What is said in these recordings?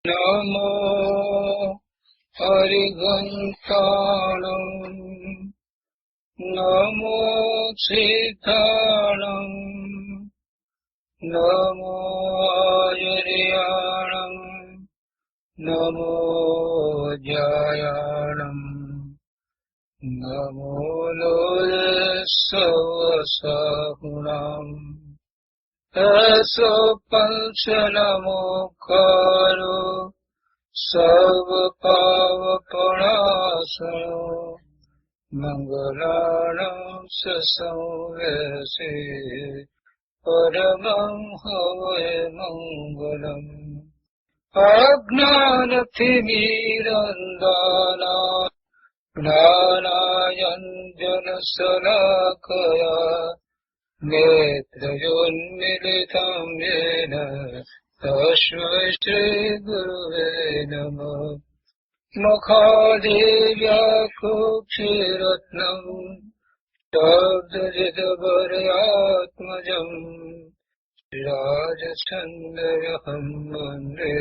નમો હરિઘંટાણં નમો સિદ્ધાણં નમો આયર્યાણં નમો જયાણં નમો લોલસવસાહુણાં એસો પંચનમોકારો સર્વપાવપણાસનો મંગલાણં સંવેશે પરમં હવૈ મંગલમ અજ્ઞાનતિમિરંધનાય જ્ઞાનાંજનશલાકયા નેત્રયોન્મિલિतं येन તસ્मै શ્રીગુરવે નમઃ મુખાદેવ્યાકુક્ષિરત્નં શબ્દજિતભર્યાત્મજં રાજચંદ્રહં વन्दે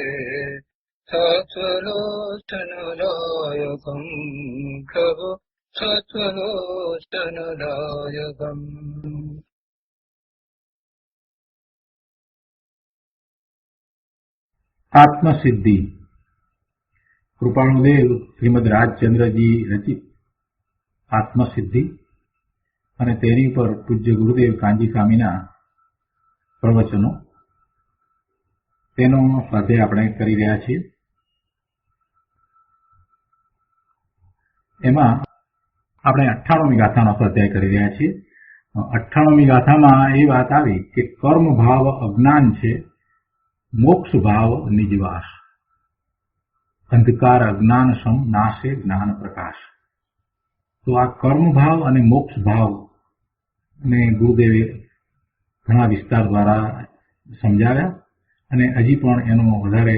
તત્વલોચનદાયકં પ્રભુ તત્વલોચનદાયકં. આત્મસિદ્ધિ. કૃપાણુદેવ શ્રીમદ રાજચંદ્રજી રચિત આત્મસિદ્ધિ અને તેની પર પૂજ્ય ગુરુદેવ કાંજી સ્વામીના પ્રવચનો, તેનો સ્વાધ્યાય આપણે કરી રહ્યા છીએ. એમાં આપણે 98મી ગાથાનો સ્વાધ્યાય કરી રહ્યા છીએ. 98મી ગાથામાં એ વાત આવી કે કર્મ ભાવ અજ્ઞાન છે, મોક્ષ ભાવ નિજવાસ. અંધકાર અજ્ઞાન સમ નાશે જ્ઞાન પ્રકાશ. તો આ કર્મ ભાવ અને મોક્ષ ભાવ ને ગુરુદેવે ઘણા વિસ્તાર દ્વારા સમજાવ્યા અને હજી પણ એનો વધારે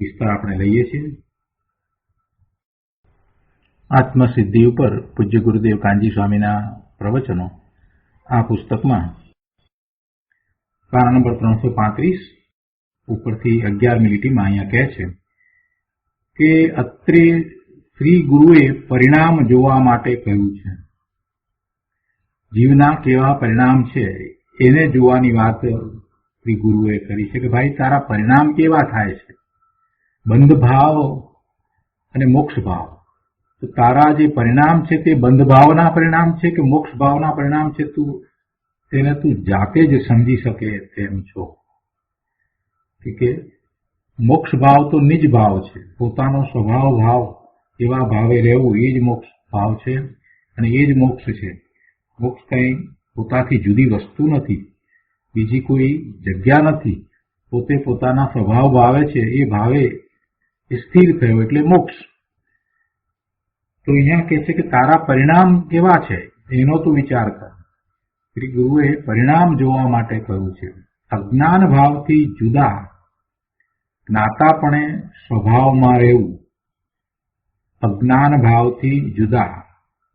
વિસ્તાર આપણે લઈએ છીએ. આત્મસિદ્ધિ ઉપર પૂજ્ય ગુરુદેવ કાંજી સ્વામીના પ્રવચનો આ પુસ્તકમાં પાના નંબર 335 ઉપરથી 11મી લીટીમાં અહીંયા કહે છે કે અત્રે શ્રી ગુરુએ પરિણામ જોવા માટે કહ્યું છે. જીવના કેવા પરિણામ છે એને જોવાની વાત શ્રી ગુરુએ કરી છે કે ભાઈ તારા પરિણામ કેવા થાય છે, બંધ ભાવ અને મોક્ષ ભાવ. તો તારા જે પરિણામ છે તે બંધ ભાવના પરિણામ છે કે મોક્ષ ભાવના પરિણામ છે, તેને તું જાતે જ સમજી શકે તેમ છો. કે મોક્ષ ભાવ તો નિજ ભાવ છે, પોતાનો સ્વભાવ ભાવ એવા ભાવે રહેવું એ જ મોક્ષ ભાવ છે અને એ જ મોક્ષ છે. મોક્ષ કંઈ પોતાથી જુદી વસ્તુ નથી, બીજી કોઈ જગ્યા નથી, પોતે પોતાના સ્વભાવ ભાવે છે એ ભાવે સ્થિર થયો એટલે મોક્ષ. તો અહીંયા કહે છે કે તારા પરિણામ કેવા છે એનો તું વિચાર કર. શ્રી ગુરુએ પરિણામ જોવા માટે કહ્યું છે. અજ્ઞાન ભાવથી જુદા જ્ઞાતાપણે સ્વભાવમાં રહેવું. અજ્ઞાન ભાવથી જુદા,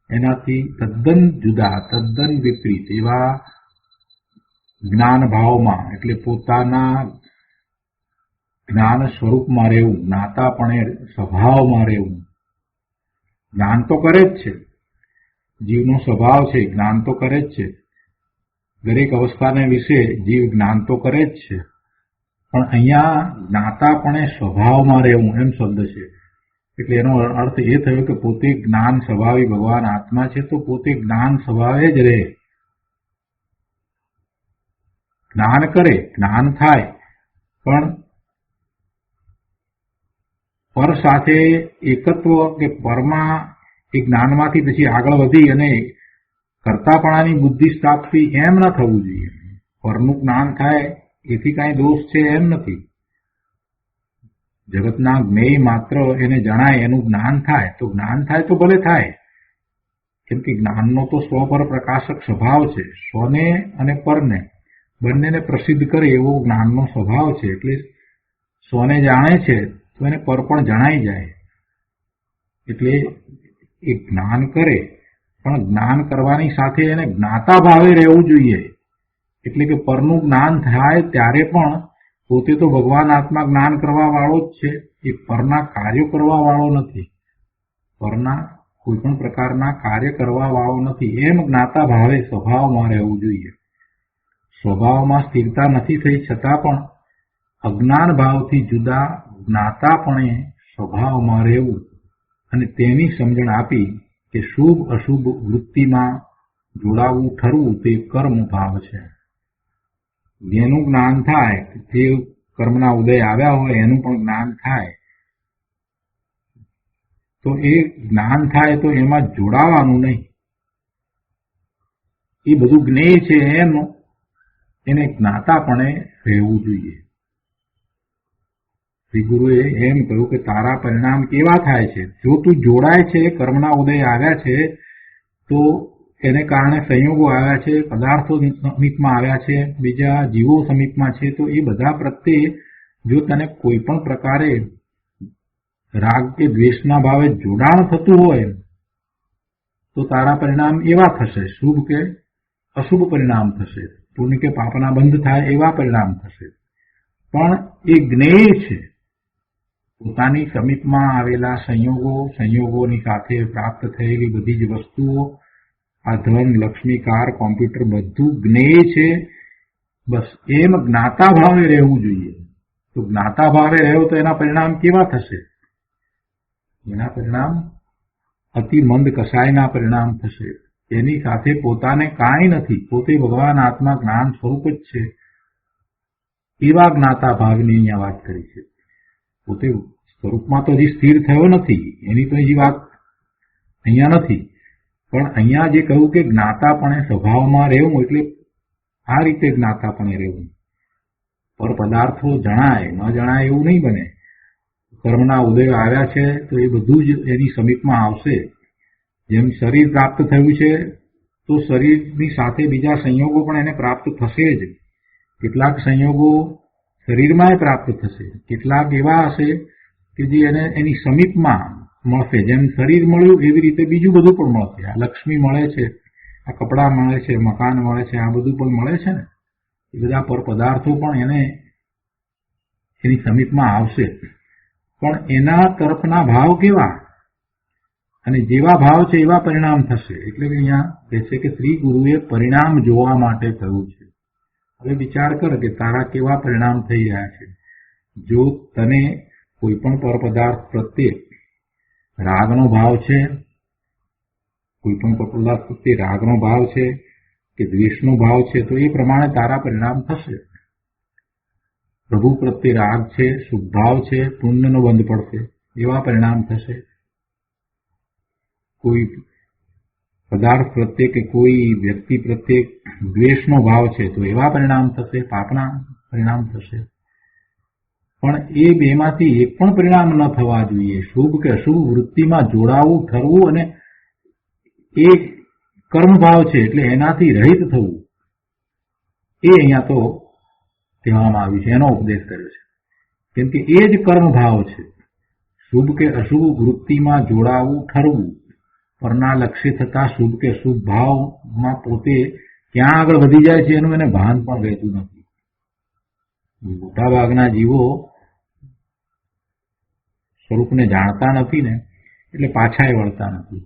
એનાથી તદ્દન જુદા, તદ્દન વિપરીત એવા જ્ઞાન ભાવમાં એટલે પોતાના જ્ઞાન સ્વરૂપમાં રહેવું, જ્ઞાતાપણે સ્વભાવમાં રહેવું. જ્ઞાન તો કરે જ છે, જીવનો સ્વભાવ છે, જ્ઞાન તો કરે જ છે. દરેક અવસ્થાને વિશે જીવ જ્ઞાન તો કરે જ છે, પણ અહીંયા જ્ઞાતાપણે સ્વભાવમાં રહેવું એમ શબ્દ છે. એટલે એનો અર્થ એ થયો કે પોતે જ્ઞાન સ્વભાવી ભગવાન આત્મા છે તો પોતે જ્ઞાન સ્વભાવે જ રહે. જ્ઞાન કરે, જ્ઞાન થાય, પણ પર સાથે એકત્વ કે પરમાં એ જ્ઞાનમાંથી પછી આગળ વધી અને કર્તાપણાની બુદ્ધિ સ્થાપવી એમ ન થવું જોઈએ. પરનું જ્ઞાન થાય એથી કાંઈ દોષ છે એમ નથી. જગતના જ્ઞેય માત્ર એને જણાય એનું જ્ઞાન થાય તો જ્ઞાન થાય તો ભલે થાય, કેમ કે જ્ઞાનનો તો સ્વ પર પ્રકાશક સ્વભાવ છે. સ્વને અને પરને બંનેને પ્રસિદ્ધ કરે એવો જ્ઞાનનો સ્વભાવ છે. એટલે સ્વને જાણે છે તો એને પર પણ જણાઈ જાય. એટલે એ જ્ઞાન કરે, પણ જ્ઞાન કરવાની સાથે એને જ્ઞાતા ભાવે રહેવું જોઈએ. એટલે કે પરનું જ્ઞાન થાય ત્યારે પણ પોતે તો ભગવાન આત્મા જ્ઞાન કરવા વાળો જ છે, એ પરના કાર્યો કરવા વાળો નથી, પરના કોઈ પણ પ્રકારના કાર્ય કરવા વાળો નથી. એમ જ્ઞાતા ભાવે સ્વભાવમાં રહેવું જોઈએ. સ્વભાવમાં સ્થિરતા નથી થઈ છતાં પણ અજ્ઞાન ભાવથી જુદા જ્ઞાતાપણે સ્વભાવમાં રહેવું અને તેની સમજણ આપી કે શુભ અશુભ વૃત્તિમાં જોડાવું ઠરવું તે કર્મ ભાવ છે. જેનું જ્ઞાન થાય, જે કર્મના ઉદય આવ્યા હોય એનું પણ જ્ઞાન થાય, તો એ જ્ઞાન થાય તો એમાં જોડાવાનું નહીં. એ બધું જ્ઞેય છે એમ એને જ્ઞાતાપણે રહેવું જોઈએ. શ્રી ગુરુએ એમ કહ્યું કે તારા પરિણામ કેવા થાય છે. જો તું જોડાય છે, કર્મના ઉદય આવ્યા છે, તો એને કારણે સંયોગો આવ્યા છે, પદાર્થો સમીપમાં આવ્યા છે, બીજા જીવો સમીપમાં છે, તો એ બધા પ્રત્યે જો તને કોઈ પણ પ્રકારે રાગ કે દ્વેષના ભાવે જોડાણ થતું હોય તો તારા પરિણામ એવા થશે, શુભ કે અશુભ પરિણામ થશે, પુણ્ય કે પાપના બંધ થાય એવા પરિણામ થશે. પણ એ જ્ઞેય છે. પોતાની સમીપમાં આવેલા સંયોગોની સાથે પ્રાપ્ત થયેલી બધી જ વસ્તુઓ, આ ધન, લક્ષ્મી, કાર, કોમ્પ્યુટર બધું જ્ઞેય છે. બસ એમ જ્ઞાતા ભાવે રહેવું જોઈએ. તો જ્ઞાતા ભાવે રહ્યો તો એના પરિણામ કેવા થશે? એના પરિણામ અતિ મંદ કસાયના પરિણામ થશે. એની સાથે પોતાને કાંઈ નથી, પોતે ભગવાન આત્મા જ્ઞાન સ્વરૂપ જ છે, એવા જ્ઞાતા ભાવની અહીંયા વાત કરી છે. પોતે સ્વરૂપમાં તો હજી સ્થિર થયો નથી, એની તો હજી વાત અહીંયા નથી. પણ અહીંયા જે કહ્યું કે જ્ઞાતાપણે સ્વભાવમાં રહેવું, એટલે આ રીતે જ્ઞાતાપણે રહેવું. પર પદાર્થો જણાય ન જણાય એવું નહીં બને. કર્મના ઉદયો આવ્યા છે તો એ બધું જ એની સમીપમાં આવશે. જેમ શરીર પ્રાપ્ત થયું છે તો શરીરની સાથે બીજા સંયોગો પણ એને પ્રાપ્ત થશે જ. કેટલાક સંયોગો શરીરમાં પ્રાપ્ત થશે, કેટલાક એવા હશે કે જે એને એની સમીપમાં મળશે. જેમ શરીર મળ્યું એવી રીતે બીજું બધું પણ મળશે. આ લક્ષ્મી મળે છે, આ કપડાં મળે છે, મકાન મળે છે, આ બધું પણ મળે છે ને, એ બધા પર પદાર્થો પણ એને એની સમીપમાં આવશે. પણ એના તરફના ભાવ કેવા, અને જેવા ભાવ છે એવા પરિણામ થશે. એટલે કે અહીંયા કહે છે કે શ્રી ગુરુએ પરિણામ જોવા માટે કહ્યું છે. હવે વિચાર કર કે તારા કેવા પરિણામ થઈ રહ્યા છે. જો તને કોઈ પણ પર પદાર્થ પ્રત્યે રાગનો ભાવ છે, કોઈ પણ પર પદાર્થ પ્રત્યે રાગનો ભાવ છે કે દ્વેષનો ભાવ છે, તો એ પ્રમાણે તારા પરિણામ થશે. પ્રભુ પ્રત્યે રાગ છે, શુભ ભાવ છે, પુણ્યનો બંધ પડશે, એવા પરિણામ થશે. કોઈ પદાર્થ પ્રત્યે કે કોઈ વ્યક્તિ પ્રત્યે દ્વેષનો ભાવ છે તો એવા પરિણામ થશે, પાપના પરિણામ થશે. પણ એ બેમાંથી એક પણ પરિણામ ન થવા જોઈએ. શુભ કે અશુભ વૃત્તિમાં જોડાવું, ઠરવું અને એ કર્મભાવ છે એટલે એનાથી રહિત થવું, એ અહીંયા તો કહેવામાં આવ્યું છે, એનો ઉપદેશ કર્યો છે. કેમ કે એ જ કર્મભાવ છે. શુભ કે અશુભ વૃત્તિમાં જોડાવું, ઠરવું, પરના લક્ષ્ય થતા શુભ કે શુભ ભાવમાં પોતે ક્યાં આગળ વધી જાય છે એનું એને ભાન પણ રહેતું નથી. મોટાભાગના જીવો સ્વરૂપને જાણતા નથી ને, એટલે પાછાય વળતા નથી.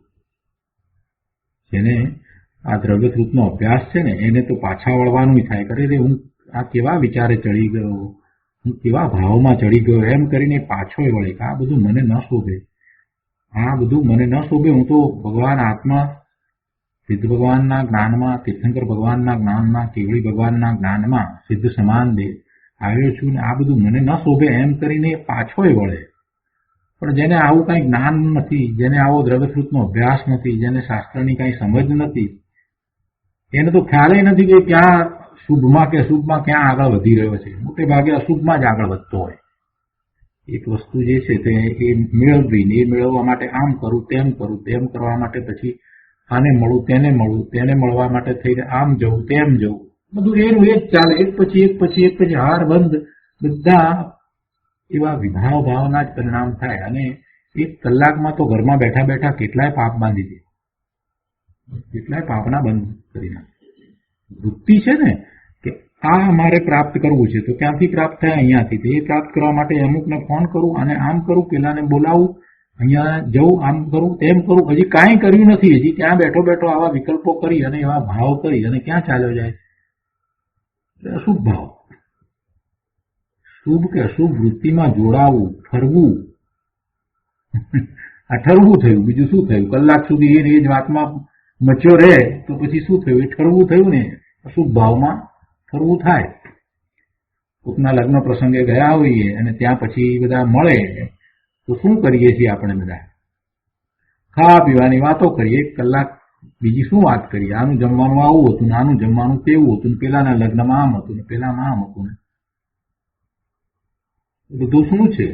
જેને આ દ્રવ્યસ્વરૂપનો અભ્યાસ છે ને એને તો પાછા વળવાનું થાય. કરે રે હું આ કેવા વિચારે ચડી ગયો, હું કેવા ભાવમાં ચડી ગયો, એમ કરીને પાછો વળે કે આ બધું મને ન શોભે, આ બધું મને ન શોભે. હું તો ભગવાન આત્મા, સિદ્ધ ભગવાનના જ્ઞાનમાં, તીર્થંકર ભગવાનના જ્ઞાનમાં, કેવળી ભગવાનના જ્ઞાનમાં સિદ્ધ સમાન દે આવ્યો છું ને આ બધું મને ન શોભે, એમ કરીને પાછોય વળે. પણ જેને આવું કાંઈ જ્ઞાન નથી, જેને આવો દ્રવ્યસ્વરૂપનો અભ્યાસ નથી, જેને શાસ્ત્રની કાંઈ સમજ નથી, એને તો ખ્યાલ નથી કે ક્યાં શુભમાં કે અશુભમાં ક્યાં આગળ વધી રહ્યો છે. મોટે ભાગે અશુભમાં જ આગળ વધતો હોય. એક વસ્તુ જે છે તે એ મેળવવી, એ મેળવવા માટે આમ કરું, તેમ કરવા માટે પછી આને મળું, તેને મળવા માટે થઈને આમ જવું, તેમ જવું, બધું એનું એ જ ચાલે. એક પછી હાર બંધ બધા એવા વિભાવ ભાવના જ પરિણામ થાય. અને એક કલાકમાં તો ઘરમાં બેઠા બેઠા કેટલાય પાપ બાંધી દે, કેટલાય પાપના બંધ કરી નાખે. વૃત્તિ છે ને કે આ મારે પ્રાપ્ત કરવું છે, તો ક્યાંથી પ્રાપ્ત થાય? અહીંયાથી. તો એ પ્રાપ્ત કરવા માટે અમુકને ફોન કરું, અને આમ કરું, પેલાને બોલાવું, અહીંયા જવું, આમ કરું, તેમ કરું, હજી કાંઈ કર્યું નથી. હજી ત્યાં બેઠો બેઠો આવા વિકલ્પો કરી અને એવા ભાવ કરી અને ક્યાં ચાલ્યો જાય? અશુભ ભાવ. શુભ કે અશુભ વૃત્તિમાં જોડાવું, ઠરવું. આ ઠરવું થયું, બીજું શું થયું? કલાક સુધી એ જ વાતમાં મચ્યો રહે તો પછી શું થયું? એ ઠરવું થયું ને. અશુભ ભાવમાં ઠરવું થાય. કોકના લગ્ન પ્રસંગે ગયા હોઈએ અને ત્યાં પછી બધા મળે તો શું કરીએ છીએ આપણે બધા? ખાવા પીવાની વાતો કરીએ. 1 કલાક બીજી શું વાત કરીએ? આનું જમવાનું આવું હતું ને આનું જમવાનું તેવું હતું ને પેલાના લગ્નમાં આમ હતું ને પેલામાં આમ હતું ને. બધું શું છે?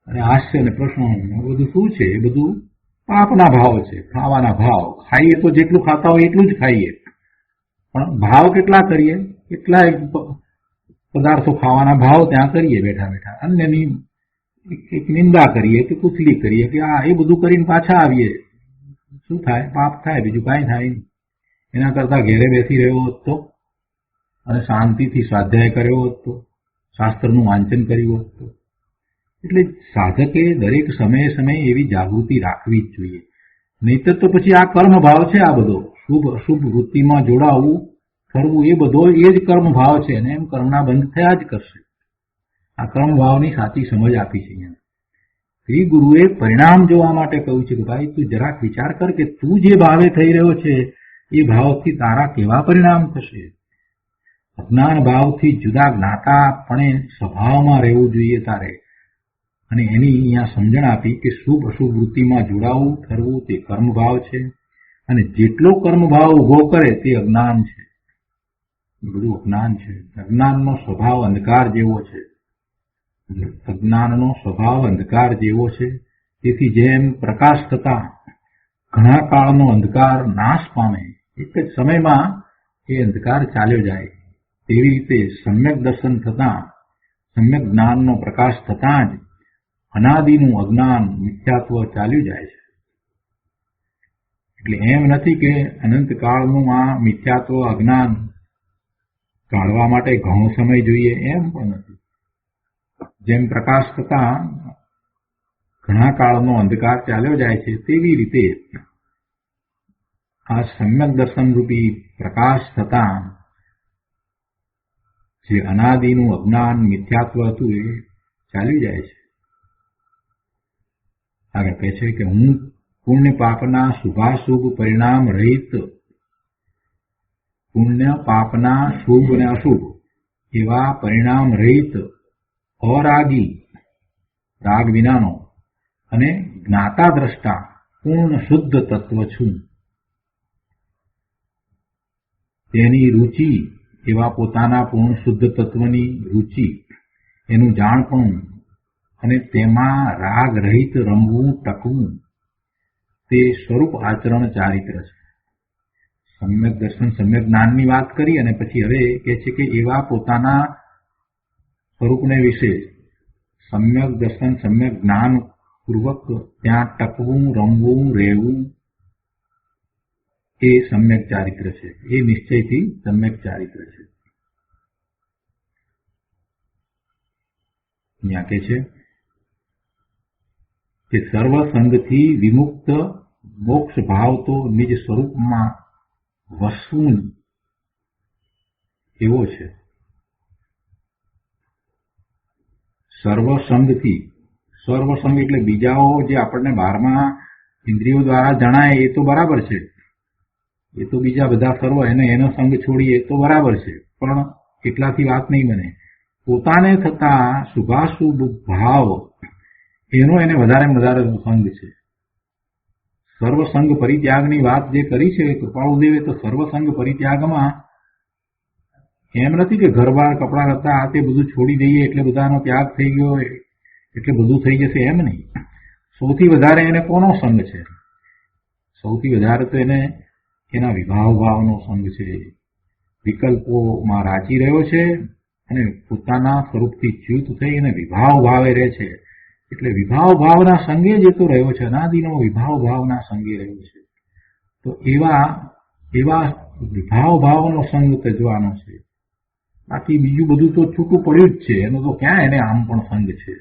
અને હાસ્ય ને પ્રશ્નો બધું શું છે? એ બધું પાપના ભાવ છે, ખાવાના ભાવ. ખાઈએ તો જેટલું ખાતા હોય એટલું જ ખાઈએ, પણ ભાવ કેટલા કરીએ? કેટલા પદાર્થો ખાવાના ભાવ ત્યાં કરીએ બેઠા બેઠા. અન્યની એક નિંદા કરીએ કે કુથલી કરીએ કે આ એ બધું કરીને પાછા આવીએ. શું થાય? પાપ થાય, બીજું કાંઈ થાય નહીં. એના કરતા ઘેરે બેસી રહ્યો હોત તો, અને શાંતિથી સ્વાધ્યાય કર્યો હોત તો, શાસ્ત્રનું વાંચન કર્યું હોત તો. એટલે સાધકે દરેક સમયે સમયે એવી જાગૃતિ રાખવી જ જોઈએ. નહીતર તો પછી આ કર્મ ભાવ છે. આ બધો શુભ અશુભ વૃત્તિમાં જોડાવું, કરવું, એ બધો એ જ કર્મ ભાવ છે. અને એમ કર્મના બંધ થયા જ કરશે. આ કર્મ ભાવની સાચી સમજ આપી છે અહીંયા. શ્રી ગુરુએ પરિણામ જોવા માટે કહ્યું છે કે ભાઈ તું જરાક વિચાર કર કે તું જે ભાવે થઈ રહ્યો છે એ ભાવથી તારા કેવા પરિણામ થશે. અજ્ઞાન ભાવથી જુદા જ્ઞાતાપણે સ્વભાવમાં રહેવું જોઈએ તારે. અને એની અહીંયા સમજણ આપી કે શુભ અશુભ વૃત્તિમાં જોડાવું, ઠરવું તે કર્મ ભાવ છે. અને જેટલો કર્મ ભાવ ઉભો કરે તે અજ્ઞાન છે. બધું અજ્ઞાન છે. અજ્ઞાનનો સ્વભાવ અંધકાર જેવો છે. અજ્ઞાનનો સ્વભાવ અંધકાર જેવો છે. તેથી જેમ પ્રકાશ થતા ઘણા કાળનો અંધકાર નાશ પામે, એક જ સમયમાં એ અંધકાર ચાલ્યો જાય, તેવી રીતે સમ્યક દર્શન થતા, સમ્યક જ્ઞાનનો પ્રકાશ થતા જ અનાદિનું અજ્ઞાન મિથ્યાત્વ ચાલ્યું જાય છે. એટલે એમ નથી કે અનંતકાળનું આ મિથ્યાત્વ અજ્ઞાન કાઢવા માટે ઘણો સમય જોઈએ, એમ પણ નથી. જેમ પ્રકાશ થતા ઘણા કાળનો અંધકાર ચાલ્યો જાય છે, તેવી રીતે આ સમ્યક દર્શન રૂપી પ્રકાશ થતા જે અનાદિનું અજ્ઞાન મિથ્યાત્વ હતું એ ચાલ્યું જાય છે. આગળ કહે છે કે હું પુણ્ય પાપના શુભાશુભ પરિણામ રહિત, પુણ્ય પાપના શુભ અને અશુભ એવા પરિણામ રહિત, અરાગી રાગ વિનાનો અને જ્ઞાતા દ્રષ્ટા પૂર્ણ શુદ્ધ તત્વ છું. તેની રુચિ એવા પોતાના પૂર્ણ શુદ્ધ તત્વની રુચિ, એનું જાણપણું અને તેમાં રાગ રહિત રમવું, ટકવું, તે સ્વરૂપ આચરણ ચારિત્ર છે. સમ્યક દર્શન સમ્યક જ્ઞાનની વાત કરી અને પછી હવે કહે છે કે એવા પોતાના સ્વરૂપને વિશે સમ્યક દર્શન સમ્યક જ્ઞાન પૂર્વક ત્યાં ટકવું, રમવું, રહેવું, એ સમ્યક ચારિત્ર છે. એ નિશ્ચયથી સમ્યક ચારિત્ર છે. અહીંયા કહે છે કે સર્વસંગથી વિમુક્ત મોક્ષ ભાવ તો નિજ સ્વરૂપમાં વસવું એવો છે. સર્વસંગથી, સર્વસંગ એટલે બીજાઓ જે આપણને બહારમાં ઇન્દ્રિયો દ્વારા જણાય એ તો બરાબર છે, એ તો બીજા બધા સર્વ એનો સંગ છોડીએ તો બરાબર છે, પણ એટલાથી વાત નહીં બને. પોતાને થતા શુભાશુભ ભાવ એનો એને વધારે વધારે સંગ છે. સર્વસંગ પરિત્યાગની વાત જે કરી છે કૃપાળુદેવે, તો સર્વસંગ પરિત્યાગમાં એમ નથી કે ઘરબાર કપડા હતા આ તે બધું છોડી દઈએ એટલે બધાનો ત્યાગ થઈ ગયો એટલે બધું થઈ જશે, એમ નહીં. સૌથી વધારે એને કોનો સંગ છે? સૌથી વધારે તો એને એના વિભાવ ભાવનો સંગ છે. વિકલ્પોમાં રાચી રહ્યો છે અને પોતાના સ્વરૂપથી ચ્યુત થઈ અને વિભાવ ભાવે રહે છે. એટલે વિભાવ ભાવના સંગે જ તો રહ્યો છે, અનાદિનો વિભાવ ભાવના સંગે રહ્યો છે. તો એવા વિભાવ ભાવનો સંગ તજવાનો છે. બાકી બીજું બધું તો છૂટું પડ્યું જ છે, એનો તો ક્યાં એને આમ પણ સંગ છે.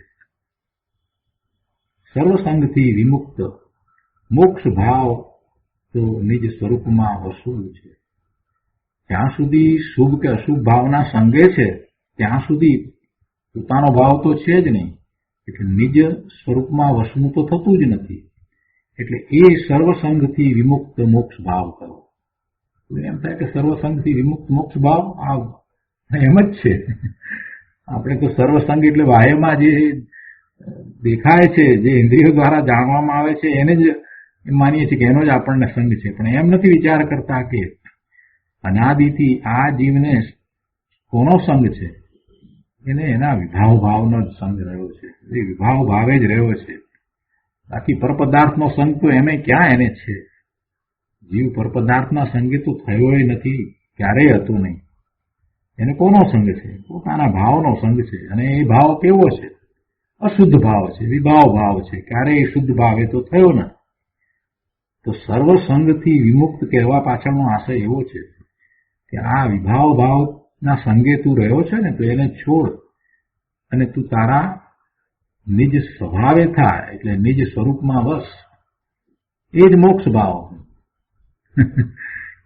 સર્વસંગથી વિમુક્ત મોક્ષ ભાવ તો નિજ સ્વરૂપમાં વસવું છે. જ્યાં સુધી શુભ કે અશુભ ભાવના સંગે છે ત્યાં સુધી પોતાનો ભાવ તો છે જ નહીં, એટલે નિજ સ્વરૂપમાં વસવું તો થતું જ નથી. એટલે એ સર્વસંગથી વિમુક્ત મોક્ષ ભાવ કરો. એમ થાય કે સર્વસંગથી વિમુક્ત મોક્ષ ભાવ આ એમ જ છે. આપણે તો સર્વસંગ એટલે બાહ્યમાં જે દેખાય છે, જે ઇન્દ્રિયો દ્વારા જાણવામાં આવે છે, એને જ માનીએ છીએ કે એનો જ આપણને સંગ છે. પણ એમ નથી વિચાર કરતા કે અનાદિથી આ જીવને કોનો સંગ છે? એને એના વિભાવ ભાવનો જ સંગ રહ્યો છે. એ વિભાવ ભાવે જ રહ્યો છે. બાકી પરપદાર્થનો સંગ તો એમે ક્યાં એને છે? જીવ પરપદાર્થના સંગે તો થયો નથી, ક્યારેય હતો નહીં. એને કોનો સંગ છે? પોતાના ભાવનો સંગ છે. અને એ ભાવ કેવો છે? અશુદ્ધ ભાવ છે, વિભાવ ભાવ છે. ક્યારેય શુદ્ધ ભાવ એ તો થયો નથી. તો સર્વસંગથી વિમુક્ત કહેવા પાછળનો આશય એવો છે કે આ વિભાવ ભાવના સંગે તું રહ્યો છે ને, તો એને છોડ અને તું તારા નિજ સ્વભાવે થાય, એટલે નિજ સ્વરૂપમાં વસ. એ જ મોક્ષ ભાવ.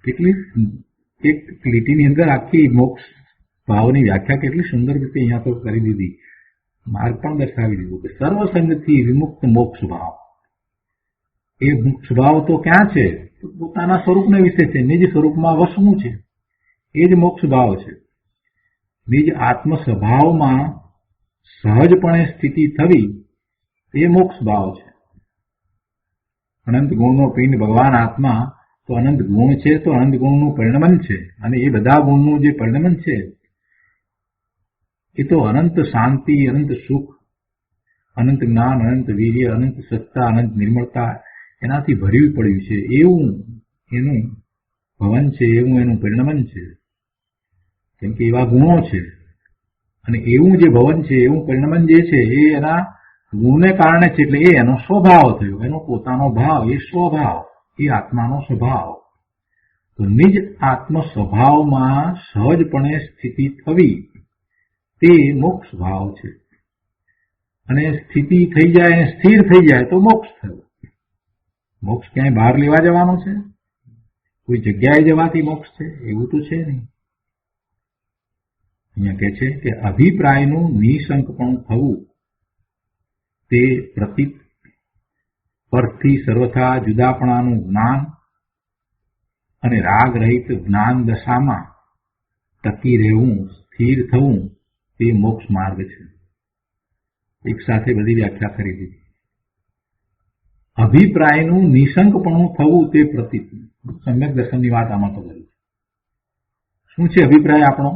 કેટલી એક લીટીની અંદર આખી મોક્ષ ભાવની વ્યાખ્યા કેટલી સુંદર રીતે અહીંયા તો કરી દીધી, માર્ગ પણ દર્શાવી દીધું કે સર્વસંગથી વિમુક્ત મોક્ષ ભાવ. એ મોક્ષ ભાવ તો ક્યાં છે? પોતાના સ્વરૂપને વિશે છે, નિજ સ્વરૂપમાં વસવું છે. એ જ મોક્ષ ભાવ છે. નિજ આત્મ સ્વભાવમાં સહજપણે સ્થિતિ થવી એ મોક્ષ ભાવ છે. અનંત ગુણનો પિંડ ભગવાન આત્મા તો અનંત ગુણ છે, તો અનંત ગુણનું પરિણમન છે. અને એ બધા ગુણનું જે પરિણમન છે એ તો અનંત શાંતિ, અનંત સુખ, અનંત જ્ઞાન, અનંત વીર્ય, અનંત સત્તા, અનંત નિર્મળતા એનાથી ભર્યું પડ્યું છે. એવું એનું ભવન છે, એવું એનું પરિણમન છે. કેમ કે એવા ગુણો છે. અને એવું જે ભવન છે, એવું પરિણમન જે છે એ એના ગુણને કારણે છે. એટલે એ એનો સ્વભાવ થયો, એનો પોતાનો ભાવ, એ સ્વભાવ, એ આત્માનો સ્વભાવ. તો નિજ આત્મ સ્વભાવમાં સહજપણે સ્થિતિ થવી તે મોક્ષ ભાવ છે. અને સ્થિતિ થઈ જાય, સ્થિર થઈ જાય તો મોક્ષ થયો. મોક્ષ ક્યાંય બહાર લેવા જવાનો છે? કોઈ જગ્યાએ જવાથી મોક્ષ છે? એવું તો છે નહીં. અહીંયા કહે છે કે અભિપ્રાયનું નિશંકપણું થવું તે પ્રતીત પરથી સર્વથા જુદાપણાનું જ્ઞાન અને રાગ રહિત જ્ઞાન દશામાં ટકી રહેવું, સ્થિર થવું તે મોક્ષ માર્ગ છે. એક સાથે બધી વ્યાખ્યા કરી દીધી. અભિપ્રાયનું નિશંકપણું થવું તે પ્રતીત. સમ્યક દર્શનની વાત આમાં તો કરી. શું છે અભિપ્રાય આપણો?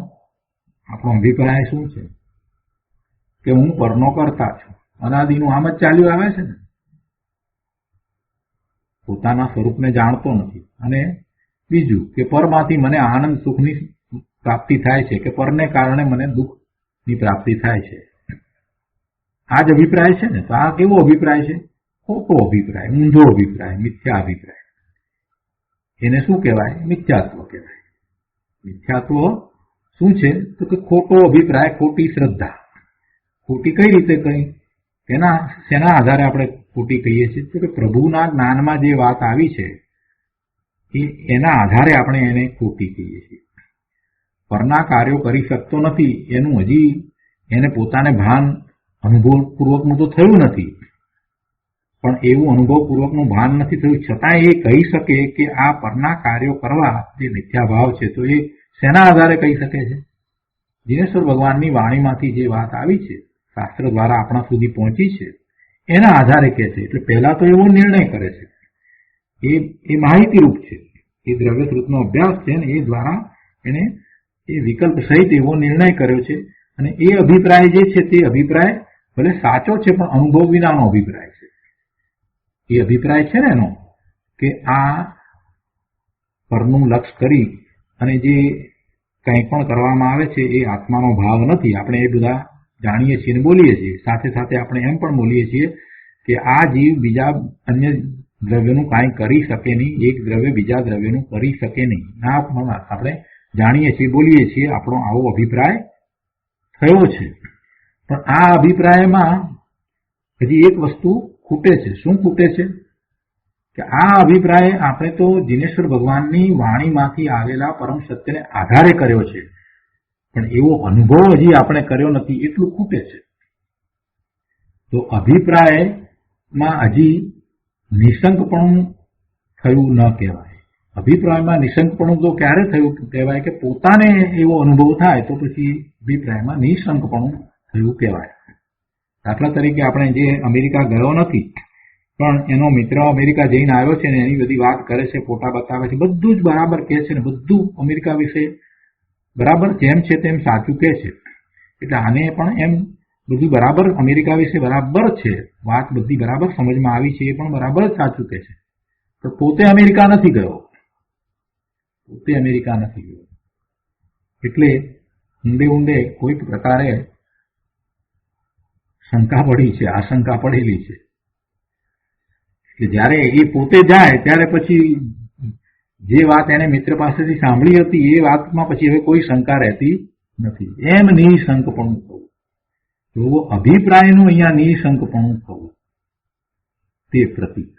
આપણો અભિપ્રાય શું છે? કે હું પરનો કરતા છું. અનાદિનું આમ જ ચાલ્યું આવે છે ને. પોતાના સ્વરૂપને જાણતો નથી. અને બીજું કે પરમાંથી મને આનંદ સુખની પ્રાપ્તિ થાય છે, કે પરને કારણે મને દુઃખની પ્રાપ્તિ થાય છે. આ જ અભિપ્રાય છે ને. તો આ કેવો અભિપ્રાય છે? ખોટો અભિપ્રાય, ઊંધો અભિપ્રાય, મિથ્યા અભિપ્રાય. એને શું કહેવાય? મિથ્યાત્વ કહેવાય. મિથ્યાત્વ શું છે? તો કે ખોટો અભિપ્રાય, ખોટી શ્રદ્ધા. ખોટી કઈ રીતે કહી? શેના આધારે આપણે ખોટી કહીએ છીએ? તો કે પ્રભુના જ્ઞાનમાં જે વાત આવી છે એના આધારે આપણે એને ખોટી કહીએ છીએ. પરના કાર્યો કરી શકતો નથી એનું હજી એને પોતાને ભાન અનુભવપૂર્વકનું તો થયું નથી. પણ એવું અનુભવપૂર્વકનું ભાન નથી થયું છતાં એ કહી શકે કે આ પરના કાર્યો કરવા જે મિથ્યાભાવ છે, તો એ શેના આધારે કહી શકે છે? દિનેશ્વર ભગવાનની વાણીમાંથી જે વાત આવી છે, શાસ્ત્ર દ્વારા આપણા સુધી પહોંચી છે, એના આધારે કહે છે. એટલે પહેલા તો એવો નિર્ણય કરે છે. એ માહિતીરૂપ છે. એ દ્રવ્ય સ્ત્રોતનો અભ્યાસ છે ને એ દ્વારા એને એ વિકલ્પ સહિત એવો નિર્ણય કર્યો છે. અને એ અભિપ્રાય જે છે તે અભિપ્રાય ભલે સાચો છે પણ અનુભવ વિનાનો અભિપ્રાય છે. એ અભિપ્રાય છે ને એનો કે આ પરનું લક્ષ્ય કરી અને જે કંઈ પણ કરવામાં આવે છે એ આત્માનો ભાવ નથી. આપણે એ બધા જાણીએ છીએ અને બોલીએ છીએ. સાથે સાથે આપણે એમ પણ બોલીએ છીએ કે આ જીવ બીજા અન્ય દ્રવ્યનું કાંઈ કરી શકે નહીં, એક દ્રવ્ય બીજા દ્રવ્યનું કરી શકે નહીં. આ આપણે જાણીએ છીએ, બોલીએ છીએ, આપણો આવો અભિપ્રાય થયો છે. પણ આ અભિપ્રાયમાં હજી એક વસ્તુ ખૂટે છે. શું ખૂટે છે? કે આ અભિપ્રાય આપણે તો જીનેશ્વર ભગવાનની વાણીમાંથી આવેલા પરમ સત્યને આધારે કર્યો છે, પણ એવો અનુભવ હજી આપણે કર્યો નથી, એટલું ખૂટે છે. તો અભિપ્રાયમાં હજી નિશંકપણું થયું ન કહેવાય. અભિપ્રાયમાં નિશંકપણું તો ક્યારે થયું કહેવાય કે પોતાને એવો અનુભવ થાય તો પછી અભિપ્રાયમાં નિશંકપણું થયું કહેવાય. દાખલા તરીકે આપણે જે અમેરિકા ગયો નથી પણ એનો મિત્ર અમેરિકા જઈને આવ્યો છે ને એની બધી વાત કરે છે, ફોટા બતાવે છે, બધું જ બરાબર કહે છે ને બધું અમેરિકા વિશે બરાબર જેમ છે તેમ સાચું કહે છે. એટલે આને પણ એમ બધું બરાબર અમેરિકા વિશે બરાબર છે, વાત બધી બરાબર સમજમાં આવી છે, એ પણ બરાબર જ સાચું કહે છે. પણ પોતે અમેરિકા નથી ગયો, એટલે ઊંડે ઊંડે કોઈક પ્રકારે શંકા પડી છે, આશંકા પડેલી છે કે જ્યારે એ પોતે જાય ત્યારે પછી જે વાત એને મિત્ર પાસેથી સાંભળી હતી એ વાતમાં પછી હવે કોઈ શંકા રહેતી નથી. એમ નિશંકપણું થવું, તો અભિપ્રાયનું અહીંયા નિશંકપણું થવું તે પ્રતીક.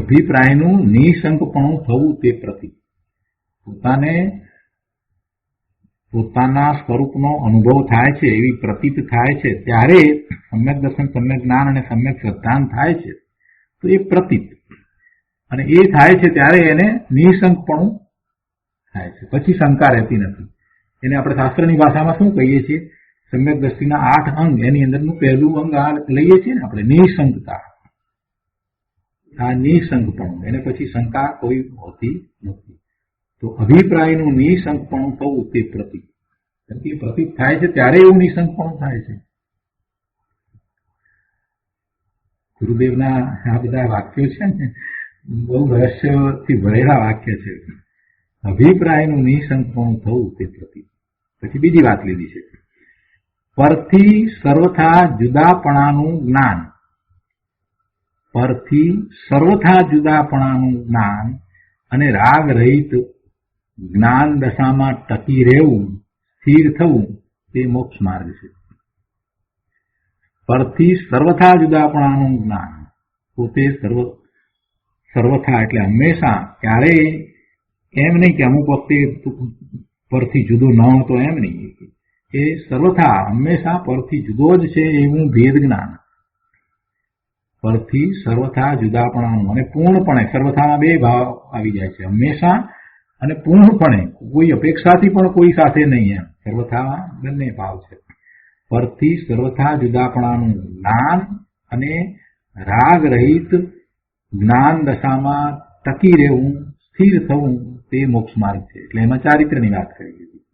અભિપ્રાયનું નિશંકપણું થવું તે પ્રતીક. પોતાના સ્વરૂપનો અનુભવ થાય છે, એવી પ્રતીત થાય છે, ત્યારે સમ્યક દર્શન, સમ્યક જ્ઞાન અને સમ્યક શ્રદ્ધાન થાય છે. તો એ પ્રતીત, અને એ થાય છે ત્યારે એને નિશંકપણું થાય છે, પછી શંકા રહેતી નથી. એને આપણે શાસ્ત્રની ભાષામાં શું કહીએ છીએ? સમ્યક દ્રષ્ટિના 8 અંગ, એની અંદરનું પહેલું અંગ આ લઈએ છીએ ને આપણે, નિશંકતા. આ નિશંકપણું, એને પછી શંકા કોઈ હોતી નથી. તો અભિપ્રાયનું નિશંકપણું થવું તે પ્રતીક. કેમ કે પ્રતીક થાય છે ત્યારે એવું નિશંકપણું થાય છે. ગુરુદેવના આ બધા વાક્યો છે ને બહુ રહસ્યથી ભરેલા વાક્ય છે. અભિપ્રાયનું નિશંકપણું થવું તે પ્રતીક. પછી બીજી વાત લીધી છે, પરથી સર્વથા જુદાપણાનું જ્ઞાન. પરથી સર્વથા જુદાપણાનું જ્ઞાન અને રાગ રહિત જ્ઞાન દશામાં ટકી રહેવું, સ્થિર થવું તે મોક્ષ માર્ગ છે. પરથી સર્વથા જુદાપણાનું જ્ઞાન, પોતે સર્વથા એટલે હંમેશા, ક્યારેય એમ નહીં કે અમુક વખતે પરથી જુદો ન હતો, એમ નહીં. એ સર્વથા હંમેશા પરથી જુદો જ છે એવું ભેદ જ્ઞાન. પરથી સર્વથા જુદાપણાનું અને પૂર્ણપણે, સર્વથામાં બે ભાવ આવી જાય છે, હંમેશા અને પૂર્ણપણે, કોઈ અપેક્ષાથી પણ કોઈ સાથે નહીં. એમ સર્વથામાં બંને ભાવ છે. પરથી સર્વથા જુદાપણાનું જ્ઞાન અને રાગ રહિત જ્ઞાન દશામાં ટકી રહેવું, સ્થિર થવું તે મોક્ષ માર્ગ છે. એટલે એમાં ચારિત્રની વાત કરી દીધી,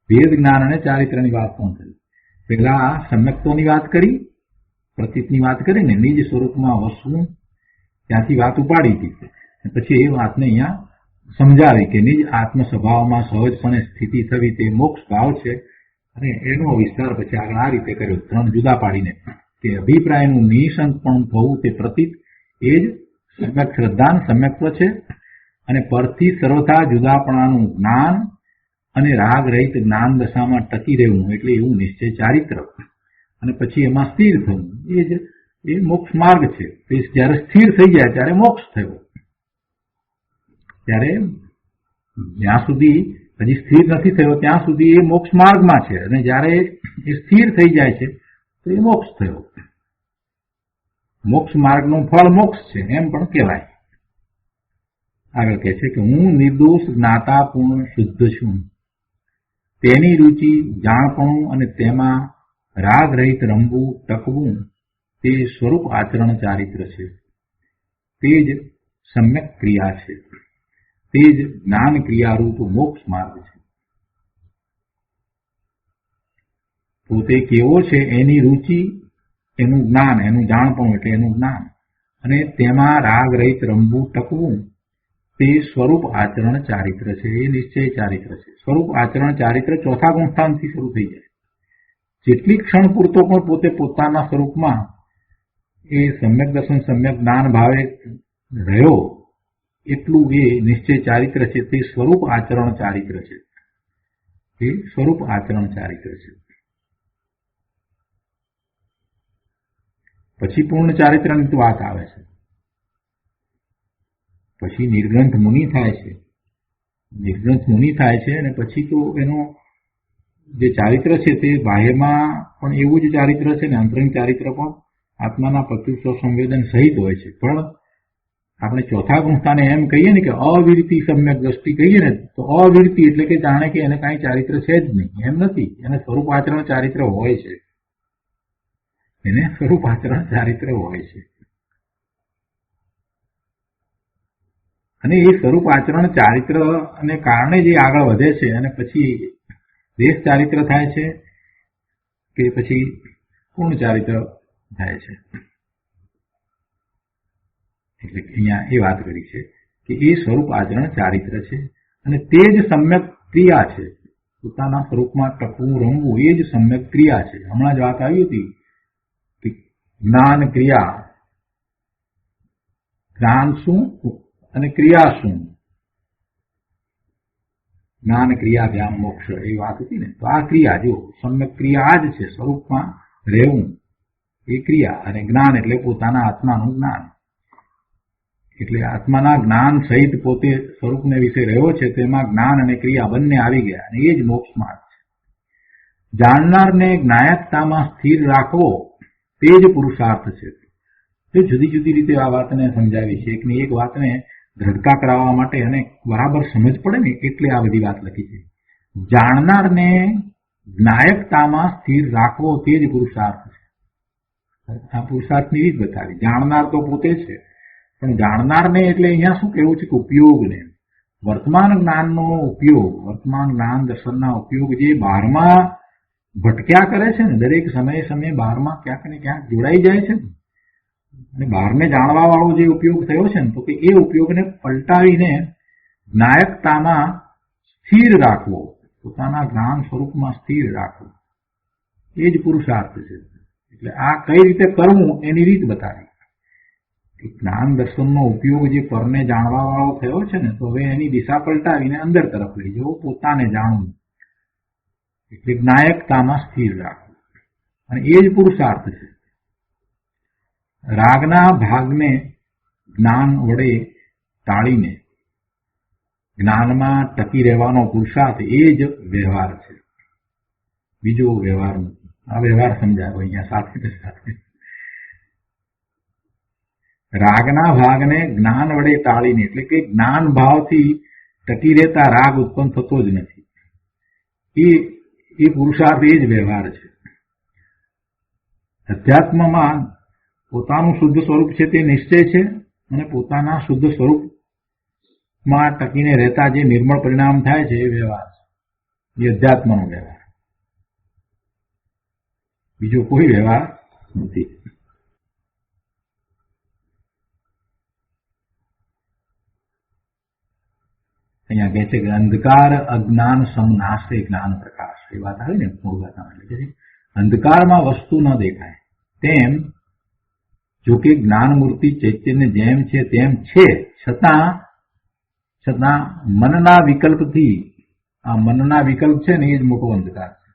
ભેદ જ્ઞાન અને ચારિત્રની વાત પણ કરી. પેલા સમ્યક્તોની વાત કરી, પ્રતીતની વાત કરીને નિજ સ્વરૂપમાં વસવું, ત્યાંથી વાત ઉપાડી હતી. પછી એ વાતને અહીંયા સમજાવી કે નિજ આત્મ સ્વભાવમાં સહજપણે સ્થિતિ થવી તે મોક્ષ ભાવ છે. અને એનો વિસ્તાર પછી આગળ આ રીતે કર્યો, 3 જુદા પાડીને, કે અભિપ્રાયનું નિશંકપણું થવું તે પ્રતીત, એ જ સમ્યક શ્રદ્ધાન સમ્યક્ત્વ છે. અને પરથી સર્વથા જુદાપણાનું જ્ઞાન અને રાગ રહિત જ્ઞાન દશામાં ટકી રહેવું, એટલે એવું નિશ્ચય ચારિત્ર. અને પછી એમાં સ્થિર થવું, એ મોક્ષ માર્ગ છે. જ્યારે સ્થિર થઈ જાય ત્યારે મોક્ષ થયો. ત્યારે જ્યાં સુધી હજી સ્થિર નથી થયો ત્યાં સુધી એ મોક્ષ માર્ગમાં છે, અને જ્યારે એ સ્થિર થઈ જાય છે તો એ મોક્ષ થયો. મોક્ષ માર્ગનું ફળ મોક્ષ છે એમ પણ કહેવાય. આગળ કહે છે કે હું નિર્દોષ જ્ઞાતા પૂર્ણ શુદ્ધ છું, તેની રુચિ જાણપણું અને તેમાં રાગ રહિત રમવું, ટકવું તે સ્વરૂપ આચરણ ચારિત્ર છે. તે જ સમ્યક ક્રિયા છે, તે જ જ્ઞાન ક્રિયારૂપ મોક્ષ માર્ગ છે. પોતે કેવો છે એની રુચિ, એનું જ્ઞાન, એનું જાણપણું એટલે એનું જ્ઞાન, અને તેમાં રાગ રહિત રમવું, ટકવું તે સ્વરૂપ આચરણ ચારિત્ર છે, એ નિશ્ચય ચારિત્ર છે. સ્વરૂપ આચરણ ચારિત્ર ચોથા ગુણસ્થાનથી શરૂ થઈ જાય. જેટલી ક્ષણ પૂરતો પણ પોતે પોતાના સ્વરૂપમાં એ સમ્યક દર્શન, સમ્યક જ્ઞાન ભાવે રહ્યો, એટલું એ નિશ્ચય ચારિત્ર છે તે સ્વરૂપ આચરણ ચારિત્ર છે. એ સ્વરૂપ આચરણ ચારિત્ર છે. પછી પૂર્ણ ચારિત્રની તો વાત આવે છે. પછી નિર્ગ્રંથ મુનિ થાય છે. નિર્ગ્રંથ મુનિ થાય છે અને પછી તો એનો જે ચારિત્ર છે તે બાહ્યમાં પણ એવું જ ચારિત્ર છે ને અંતરંગ ચારિત્ર પણ આત્માના પ્રત્યુત્સવ સંવેદન સહિત હોય છે. પણ આપણે ચોથા ગુણસ્થાને એમ કહીએ ને કે અવિરતિ સમ્યક દ્રષ્ટિ કહીએ ને તો અવિરતિ એટલે કે જાણે કે એને કાંઈ ચારિત્ર છે જ નહીં, એમ નથી. એને સ્વરૂપ આચરણ ચારિત્ર હોય છે. એને સ્વરૂપ આચરણ ચારિત્ર હોય છે. અને એ સ્વરૂપ આચરણ ચારિત્ર અને કારણે જે આગળ વધે છે અને પછી દેશ ચારિત્ર થાય છે કે પછી પૂર્ણ ચારિત્ર થાય છે. એટલે અહીંયા એ વાત કરી છે કે એ સ્વરૂપ આચરણ ચારિત્ર છે અને તે જ સમ્યક ક્રિયા છે. પોતાના સ્વરૂપમાં ટકવું રમવું એ જ સમ્યક ક્રિયા છે. હમણાં જ વાત આવી હતી કે જ્ઞાન ક્રિયા, જ્ઞાન શું અને ક્રિયા શું? જ્ઞાન ક્રિયા ધ્યાન મોક્ષ એ વાત હતી ને. તો આ ક્રિયા જો સમ્યક ક્રિયા આ જ છે. સ્વરૂપમાં રહેવું એ ક્રિયા અને જ્ઞાન એટલે પોતાના આત્માનું જ્ઞાન. એટલે આત્માના જ્ઞાન સહિત પોતે સ્વરૂપને વિશે રહ્યો છે તેમાં જ્ઞાન અને ક્રિયા બંને આવી ગયા અને એ જ મોક્ષ માર્ગ છે. જાણનારને જ્ઞાયકતામાં સ્થિર રાખવો તે જ પુરુષાર્થ છે. તો જુદી જુદી રીતે આ વાતને સમજાવી છે. એકની એક વાતને ધડકા કરાવવા માટે અને બરાબર સમજ પડે ને એટલે આ બધી વાત લખી છે. જાણનારને જ્ઞાયકતામાં સ્થિર રાખવો તે જ પુરુષાર્થ છે. આ પુરુષાર્થની રીત બતાવી. જાણનાર તો પોતે છે પણ જાણનારને એટલે અહીંયા શું કહેવું છે કે ઉપયોગને, વર્તમાન જ્ઞાનનો ઉપયોગ, વર્તમાન જ્ઞાન દર્શનના ઉપયોગ જે બહારમાં ભટક્યા કરે છે ને, દરેક સમયે સમયે બહારમાં ક્યાંક ને ક્યાંક જોડાઈ જાય છે અને બહારને જાણવા વાળો જે ઉપયોગ થયો છે ને તો કે એ ઉપયોગને પલટાવીને જ્ઞાયકતામાં સ્થિર રાખવો, પોતાના જ્ઞાન સ્વરૂપમાં સ્થિર રાખવું એ જ પુરુષાર્થ છે. એટલે આ કઈ રીતે કરવું એની રીત બતાવી. જ્ઞાન દર્શનનો ઉપયોગ જે પરને જાણવા વાળો થયો છે ને તો હવે એની દિશા પલટાવીને અંદર તરફ લઈ જવો, પોતાને જાણવું એટલે જ્ઞાયકતામાં સ્થિર રાખવું અને એ જ પુરુષાર્થ છે. રાગના ભાગને જ્ઞાન વડે ટાળીને જ્ઞાનમાં ટકી રહેવાનો પુરુષાર્થ એ જ વ્યવહાર છે. બીજો વ્યવહાર નથી. આ વ્યવહાર સમજાવો અહીંયા સાથે સાથે. રાગના ભાગને જ્ઞાન વડે ટાળીને એટલે કે જ્ઞાન ભાવથી ટકી રહેતા રાગ ઉત્પન્ન થતો જ નથી. એ પુરુષાર્થ એ જ વ્યવહાર છે. અધ્યાત્મમાં પોતાનું શુદ્ધ સ્વરૂપ છે તે નિશ્ચય છે અને પોતાના શુદ્ધ સ્વરૂપમાં ટકીને રહેતા જે નિર્મળ પરિણામ થાય છે એ વ્યવહાર છે. એ અધ્યાત્મનો વ્યવહાર, બીજો કોઈ વ્યવહાર નથી. અહીંયા કહે છે કે અંધકાર અજ્ઞાન સમનાશે જ્ઞાન પ્રકાશ. એ વાત આવી ને મૂળગાથામાં. એટલે કે અંધકારમાં વસ્તુ ન દેખાય તેમ જોકે જ્ઞાન મૂર્તિ ચૈતન્ય જેમ છે તેમ છે છતાં મનના વિકલ્પથી, આ મનના વિકલ્પ છે ને એ જ મોટો અંધકાર છે.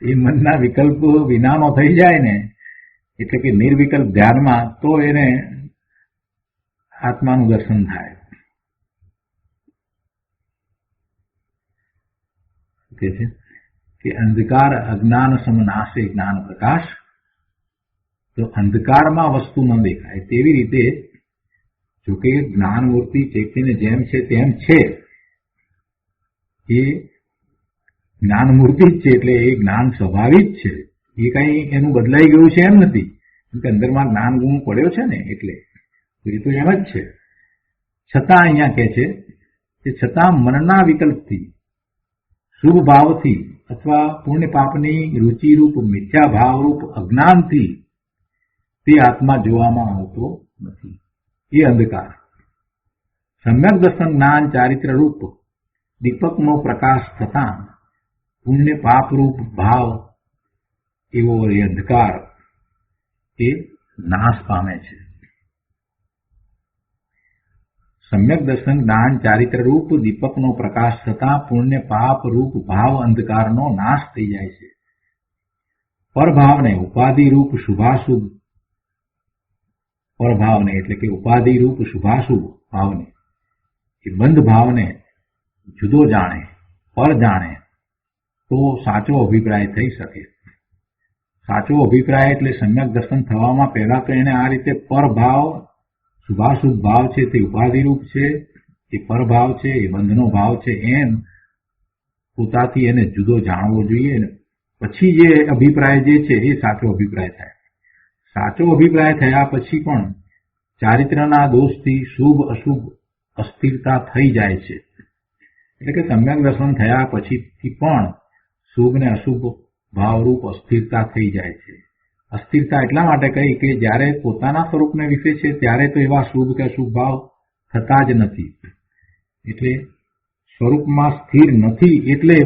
એ મનના વિકલ્પ વિનાનો થઈ જાય ને એટલે કે નિર્વિકલ્પ ધ્યાનમાં તો એને આત્માનું દર્શન થાય. કે છે કે અંધકાર અજ્ઞાન સમનાશે જ્ઞાન પ્રકાશ. તો અંધકારમાં વસ્તુ ન દેખાય તેવી રીતે જોકે જ્ઞાન મૂર્તિ ચૈતન્ય જેમ છે તેમ છે, એ જ્ઞાન મૂર્તિ જ છે એટલે એ જ્ઞાન સ્વાભાવિક છે. એ કઈ એનું બદલાઈ ગયું છે એમ નથી, કેમ કે અંદરમાં જ્ઞાન ગુણ પડ્યો છે ને એટલે એ તો એમ જ છે. છતાં અહીંયા કહે છે કે છતાં મનના વિકલ્પથી, શુભ ભાવથી અથવા પુણ્ય પાપની રુચિરૂપ મિથ્યા ભાવરૂપ અજ્ઞાનથી તે આત્મા જોવામાં આવતો નથી. એ અંધકાર સમ્યક દર્શન જ્ઞાન ચારિત્ર રૂપ દીપકનો પ્રકાશ થતા પુણ્ય પાપરૂપ ભાવ એવો એ અંધકાર એ નાશ પામે છે. સમ્યક દર્શન જ્ઞાન ચારિત્ર રૂપ દીપકનો પ્રકાશ થતાં પુણ્ય પાપ રૂપ ભાવ અંધકારનો નાશ થઈ જાય છે. પરભાવને ઉપાધિ રૂપ શુભાશુભ, પરભાવને એટલે કે ઉપાધિ રૂપ શુભાશુભ ભાવને, એ બંધ ભાવને જુદો જાણે, પર જાણે તો સાચો અભિપ્રાય થઈ શકે. સાચો અભિપ્રાય એટલે સમ્યક દર્શન થવામાં પહેલા તો એને આ રીતે પરભાવ શુભાશુભ ભાવ છે તે ઉપાધિરૂપ છે, એ પરભાવ છે એ બંધનો ભાવ છે, એમ પોતાથી એને જુદો જાણવો જોઈએ. પછી જે અભિપ્રાય જે છે એ સાચો અભિપ્રાય થાય. સાચો અભિપ્રાય થયા પછી પણ ચારિત્રના દોષથી શુભ અશુભ અસ્થિરતા થઈ જાય છે. એટલે કે સમ્યક દર્શન થયા પછીથી પણ શુભ ને અશુભ ભાવરૂપ અસ્થિરતા થઈ જાય છે. અસ્થિરતા એટલા માટે કહી કે જ્યારે પોતાના સ્વરૂપને વિશે છે ત્યારે તો એવા શુભ કે અશુભ ભાવ થતા જ નથી. એટલે સ્વરૂપમાં સ્થિર નથી એટલે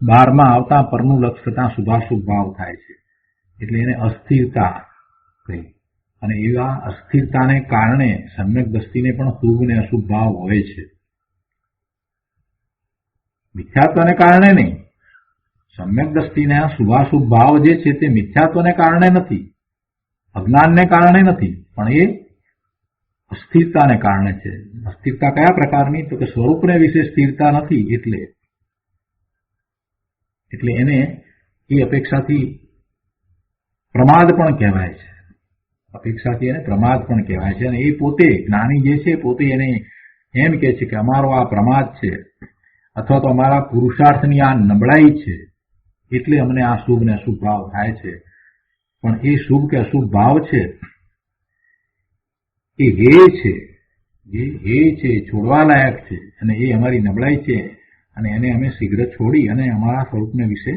બહારમાં આવતા પરનું લક્ષ થતા શુભાશુભ ભાવ થાય છે. એટલે એને અસ્થિરતા કહી. અને એવા અસ્થિરતાને કારણે સમ્યક દ્રષ્ટિને પણ શુભ ને અશુભ ભાવ હોય છે. મિથ્યાત્વને કારણે નહીં. સમ્યક દ્રષ્ટિના શુભાશુભ ભાવ જે છે તે મિથ્યાત્વને કારણે નથી, અજ્ઞાનને કારણે નથી, પણ એ અસ્થિરતાને કારણે છે. અસ્થિરતા કયા પ્રકારની? તો કે સ્વરૂપને વિશે સ્થિરતા નથી એટલે એને એ અપેક્ષાથી પ્રમાદ પણ કહેવાય છે. અપેક્ષાથી એને પ્રમાદ પણ કહેવાય છે. અને એ પોતે જ્ઞાની જે છે પોતે એને એમ કહે છે કે અમારો આ પ્રમાદ છે અથવા તો અમારા પુરુષાર્થની આ નબળાઈ છે એટલે અમને આ શુભ ને અશુભ ભાવ થાય છે. પણ એ શુભ કે અશુભ ભાવ છે એ હે છે, છોડવા લાયક છે, અને એ અમારી નબળાઈ છે, અને એને અમે શીઘ્ર છોડી અને અમારા સ્વરૂપને વિશે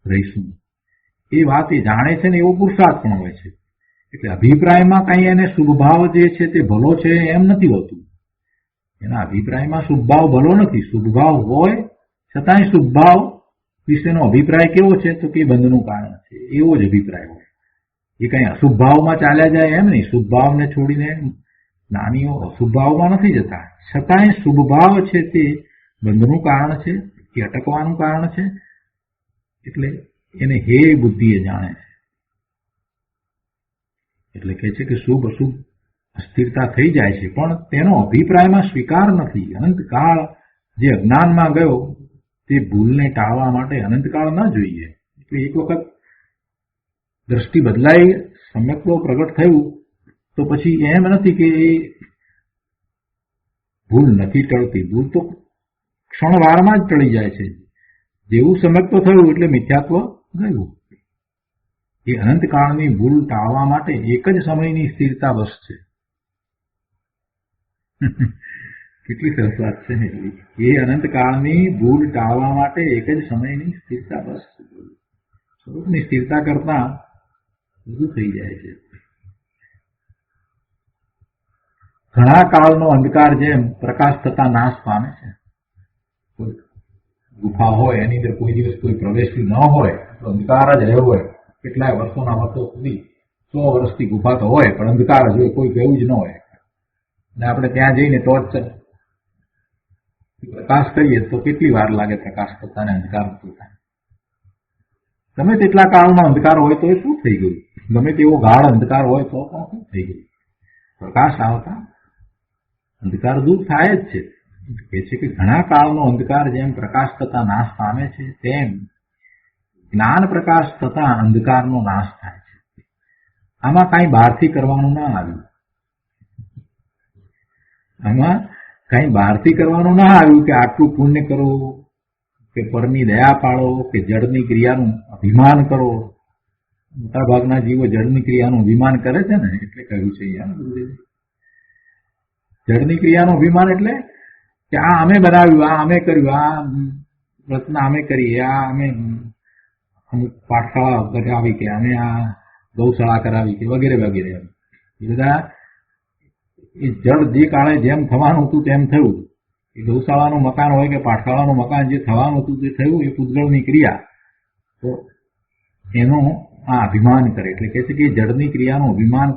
રહીશું. એ વાત એ જાણે છે ને એવો પુરુષાર્થ પણ હોય છે. એટલે અભિપ્રાયમાં કઈ એને શુભ ભાવ જે છે તે ભલો છે એમ નથી હોતું. એના અભિપ્રાયમાં શુભ ભાવ ભલો નથી. શુભ ભાવ હોય છતાંય શુભ ભાવ વિશેનો અભિપ્રાય કેવો છે? તો કે બંધનું કારણ છે, એવો જ અભિપ્રાય હોય. એ કઈ અશુભ ભાવમાં ચાલ્યા જાય એમ નહીં. શુભ ભાવને છોડીને જ્ઞાનીઓ અશુભ ભાવમાં નથી જતા. છતાંય શુભ ભાવ છે તે બંધનું કારણ છે, એ અટકવાનું કારણ છે. એટલે એને હે બુદ્ધિ એ જાણે છે. એટલે કહે છે કે શુભ અશુભ અસ્થિરતા થઈ જાય છે પણ તેનો અભિપ્રાયમાં સ્વીકાર નથી. અનંતકાળ જે અજ્ઞાનમાં ગયો તે ભૂલને ટાળવા માટે અનંતકાળ ન જોઈએ. એટલે એક વખત દ્રષ્ટિ બદલાઈ, સમ્યક્ત્વ પ્રગટ થયું તો પછી એમ નથી કે એ ભૂલ નથી ટળતી. ભૂલ તો ક્ષણવારમાં જ ટળી જાય છે. જેવું સમ્યક્ત્વ થયું એટલે મિથ્યાત્વ ગયું. એ અનંતકાળની ભૂલ ટાળવા માટે એક જ સમયની સ્થિરતા બસ છે. કેટલી સરસ વાત છે. એ અનંતકાળની ભૂલ ટાળવા માટે એક જ સમયની સ્થિરતા બસ છે. સ્વરૂપની સ્થિરતા કરતા બધું થઈ જાય છે. ઘણા કાળનો અંધકાર જેમ પ્રકાશ થતા નાશ પામે છે. કોઈ ગુફા હોય એની અંદર કોઈ દિવસ કોઈ પ્રવેશ્યું ન હોય તો અંધકાર જ રહ્યો હોય. કેટલાય વર્ષોના વર્ષો સુધી 100 વર્ષથી ગુફા તો હોય પણ અંધકાર જ હોય, કોઈ ગયું જ ન હોય. અને આપણે ત્યાં જઈને ટોર્ચ પ્રકાશ કરીએ તો કેટલી વાર લાગે પ્રકાશ થતા ને અંધકાર થતા. ગમે તેટલા કાળનો અંધકાર હોય તો એ શું થઈ ગયું? ગમે તેવો ગાઢ અંધકાર હોય તો પણ શું થઈ ગયું? પ્રકાશ આવતા અંધકાર દૂર થાય જ છે. કહે છે કે ઘણા કાળનો અંધકાર જેમ પ્રકાશ થતા નાશ પામે છે તેમ જ્ઞાન પ્રકાશ થતા અંધકારનો નાશ થાય છે. આમાં કઈ બહારથી કરવાનું ના આવ્યું. આમાં કઈ બહારથી કરવાનું ના આવ્યું કે આટલું પુણ્ય કરો કે પરની દયા પાળો કે જળની ક્રિયાનું અભિમાન કરો. મોટાભાગના જીવો જળની ક્રિયાનું અભિમાન કરે છે ને એટલે કહ્યું છે જળની ક્રિયાનું અભિમાન એટલે કે આ અમે બનાવ્યું, આ અમે કર્યું, આ રચના અમે કરી, આ અમે અમુક પાઠશાળા કરાવી કે અમે આ ગૌશાળા કરાવી કે વગેરે વગેરે. એ બધા એ જળ જે કાળે જેમ થવાનું હતું તેમ થયું. એ ગૌશાળાનું મકાન હોય કે પાઠશાળાનું મકાન જે થવાનું હતું તે થયું. એ પૂતગળની ક્રિયા તો એનો આ અભિમાન કરે. એટલે કહે છે કે જળની ક્રિયાનું અભિમાન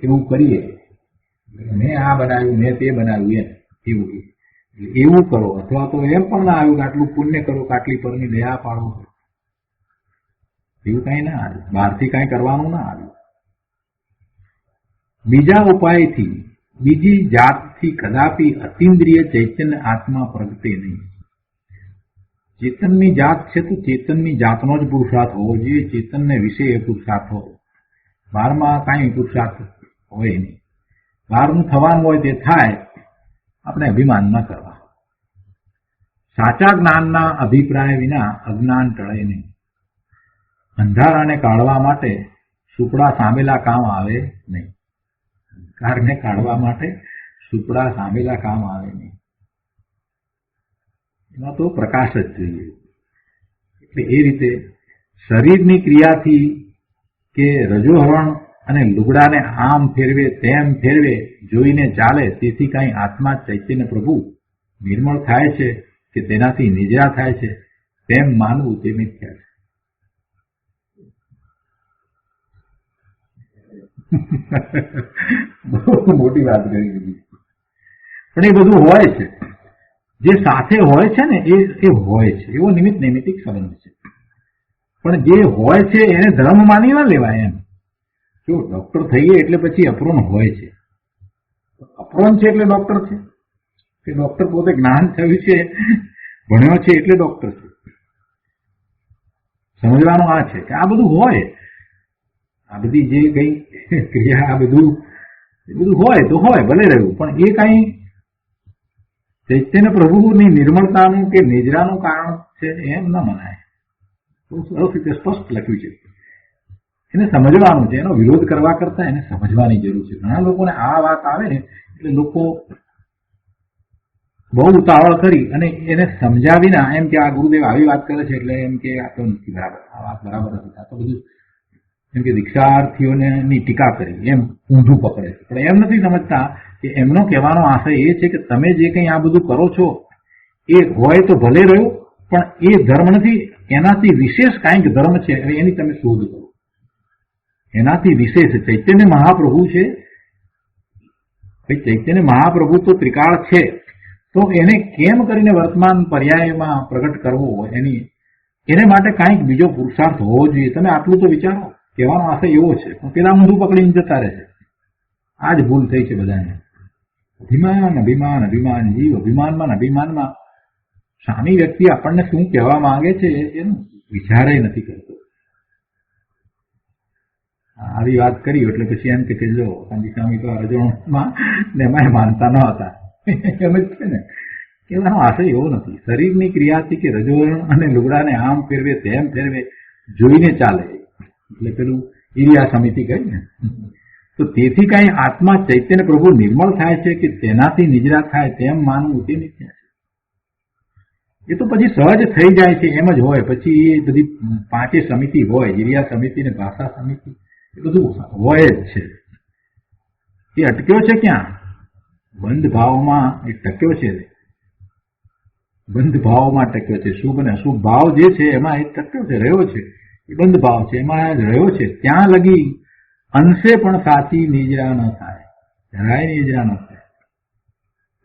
એવું કરીએ મેં આ બનાવ્યું, મેં તે બનાવ્યું, એવું કરો. અથવા તો એમ પણ ના આવ્યું કે આટલું પુણ્ય કરો, આટલી પરની દયા પાડો, એવું કઈ ના આવ્યું. બહારથી કઈ કરવાનું ના આવ્યું. બીજા ઉપાયથી, બીજી જાતથી કદાપી અતિન્દ્રિય ચૈતન્ય આત્મા પ્રગટે નહીં. ચેતનની જાત છે તો ચેતનની જાતનો જ પુરુષાર્થ હોવો જોઈએ. ચેતનને વિશે એ પુરુષાર્થ હોય, બહારમાં કાંઈ પુરુષાર્થ હોય નહીં. બહારનું થવાનું હોય તે થાય, આપણે અભિમાન ન કરવા. સાચા જ્ઞાનના અભિપ્રાય વિના અજ્ઞાન ટળે નહીં. અંધારાને કાઢવા માટે સુપડા સામેલા કામ આવે નહીં. અંધકારને કાઢવા માટે સુપડા સામેલા કામ આવે નહીં. એમાં તો પ્રકાશ જ જોઈએ. એટલે એ રીતે શરીરની ક્રિયાથી કે રજોહરણ અને લુગડાને આમ ફેરવે તેમ ફેરવે જોઈને ચાલે, તેથી કઈ આત્મા ચૈતન્ય પ્રભુ નિર્મળ થાય છે કે તેનાથી નિજરા થાય છે તેમ માનવું તે મિથ્યા છે. બહુ મોટી વાત કરી દીધી. પણ એ બધું હોય છે, જે સાથે હોય છે ને એ હોય છે, એવો નિમિત્ત નૈમિત્તિક સંબંધ છે. પણ જે હોય છે એને ધર્મ માની ના લેવાય. એમ જો ડોક્ટર થઈએ એટલે પછી અપ્રોન હોય છે, અપ્રોન છે એટલે ડોક્ટર છે, કે ડોક્ટર પોતે જ્ઞાન થયું છે, ભણ્યો છે એટલે ડોક્ટર છે. સમજવાનું આ છે કે આ બધું હોય, આ બધી જે કઈ ક્રિયા, આ બધું હોય તો હોય, ભલે રહ્યું, પણ એ કઈ ચૈતન્ય પ્રભુની નિર્મળતાનું કે નિજરાનું કારણ છે એમ ન મનાય. સરસ રીતે સ્પષ્ટ લખ્યું છે. એને સમજવાનું છે, એનો વિરોધ કરવા કરતા એને સમજવાની જરૂર છે. ઘણા લોકોને આ વાત આવે એટલે લોકો બહુ ઉતાવળ કરી અને એને સમજાવીના એમ કે આ ગુરુદેવ આવી વાત કરે છે એટલે એમ કે આ તો નથી બરાબર, આ વાત બરાબર નથી, આ તો બધું એમ કે દીક્ષાર્થીઓની ટીકા કરી એમ ઊંધું પકડે છે. પણ એમ નથી સમજતા કે એમનો કહેવાનો આશય એ છે કે તમે જે કંઈ આ બધું કરો છો એ હોય તો ભલે રહ્યું, પણ એ ધર્મ નથી. એનાથી વિશેષ કાંઈક ધર્મ છે, એની તમે શોધ કરો. એનાથી વિશેષ ચૈતન્ય મહાપ્રભુ છે. ચૈતન્ય મહાપ્રભુ તો ત્રિકાળ છે, તો એને કેમ કરીને વર્તમાન પર્યાયમાં પ્રગટ કરવો, એને માટે કાંઈક બીજો પુરુષાર્થ હોવો જોઈએ. તમે આટલું તો વિચારો. કહેવાનો આશય એવો છે, પણ પેલા ઊંધું પકડીને જતા રહે છે. આ જ ભૂલ થઈ છે બધાને. અભિમાન અભિમાન અભિમાન, જીવ અભિમાનમાં અભિમાનમાં સામી વ્યક્તિ આપણને શું કહેવા માંગે છે એનું વિચારે નથી કરતો. આવી વાત કરી એટલે પછી એમ કે જો કાંજી સ્વામી તો રજોમાં ને એમાં માનતા ન હતા, એમ જ છે ને. કહેવાનો આશય એવો નથી. શરીરની ક્રિયાથી કે રજોવરણ અને લુગડાને આમ ફેરવે તેમ ફેરવે જોઈને ચાલે, એટલે પેલું ઈરિયા સમિતિ કહી ને. તો તેથી કઈ આત્મા ચૈતન્ય પ્રભુ નિર્મળ થાય છે કે તેનાથી નિજરા થાય તેમ માનવું તે મિથ્યા છે. એ તો પછી સહજ થઈ જાય છે, એમ જ હોય. પછી એ બધી પાંચે સમિતિ હોય, ઈરિયા સમિતિ ને ભાષા સમિતિ, એ બધું હોય જ છે. એ અટક્યો છે ક્યાં? બંધ ભાવમાં એ ટક્યો છે. બંધ ભાવમાં ટક્યો છે. શુભ અને અશુભ ભાવ જે છે એમાં એ ટક્યો છે, રહ્યો છે. એ બંધ ભાવ છે, એમાં રહ્યો છે. ત્યાં લગી અંશે પણ સાચી નિજરા ન થાય, જરાય નિજરા ન થાય.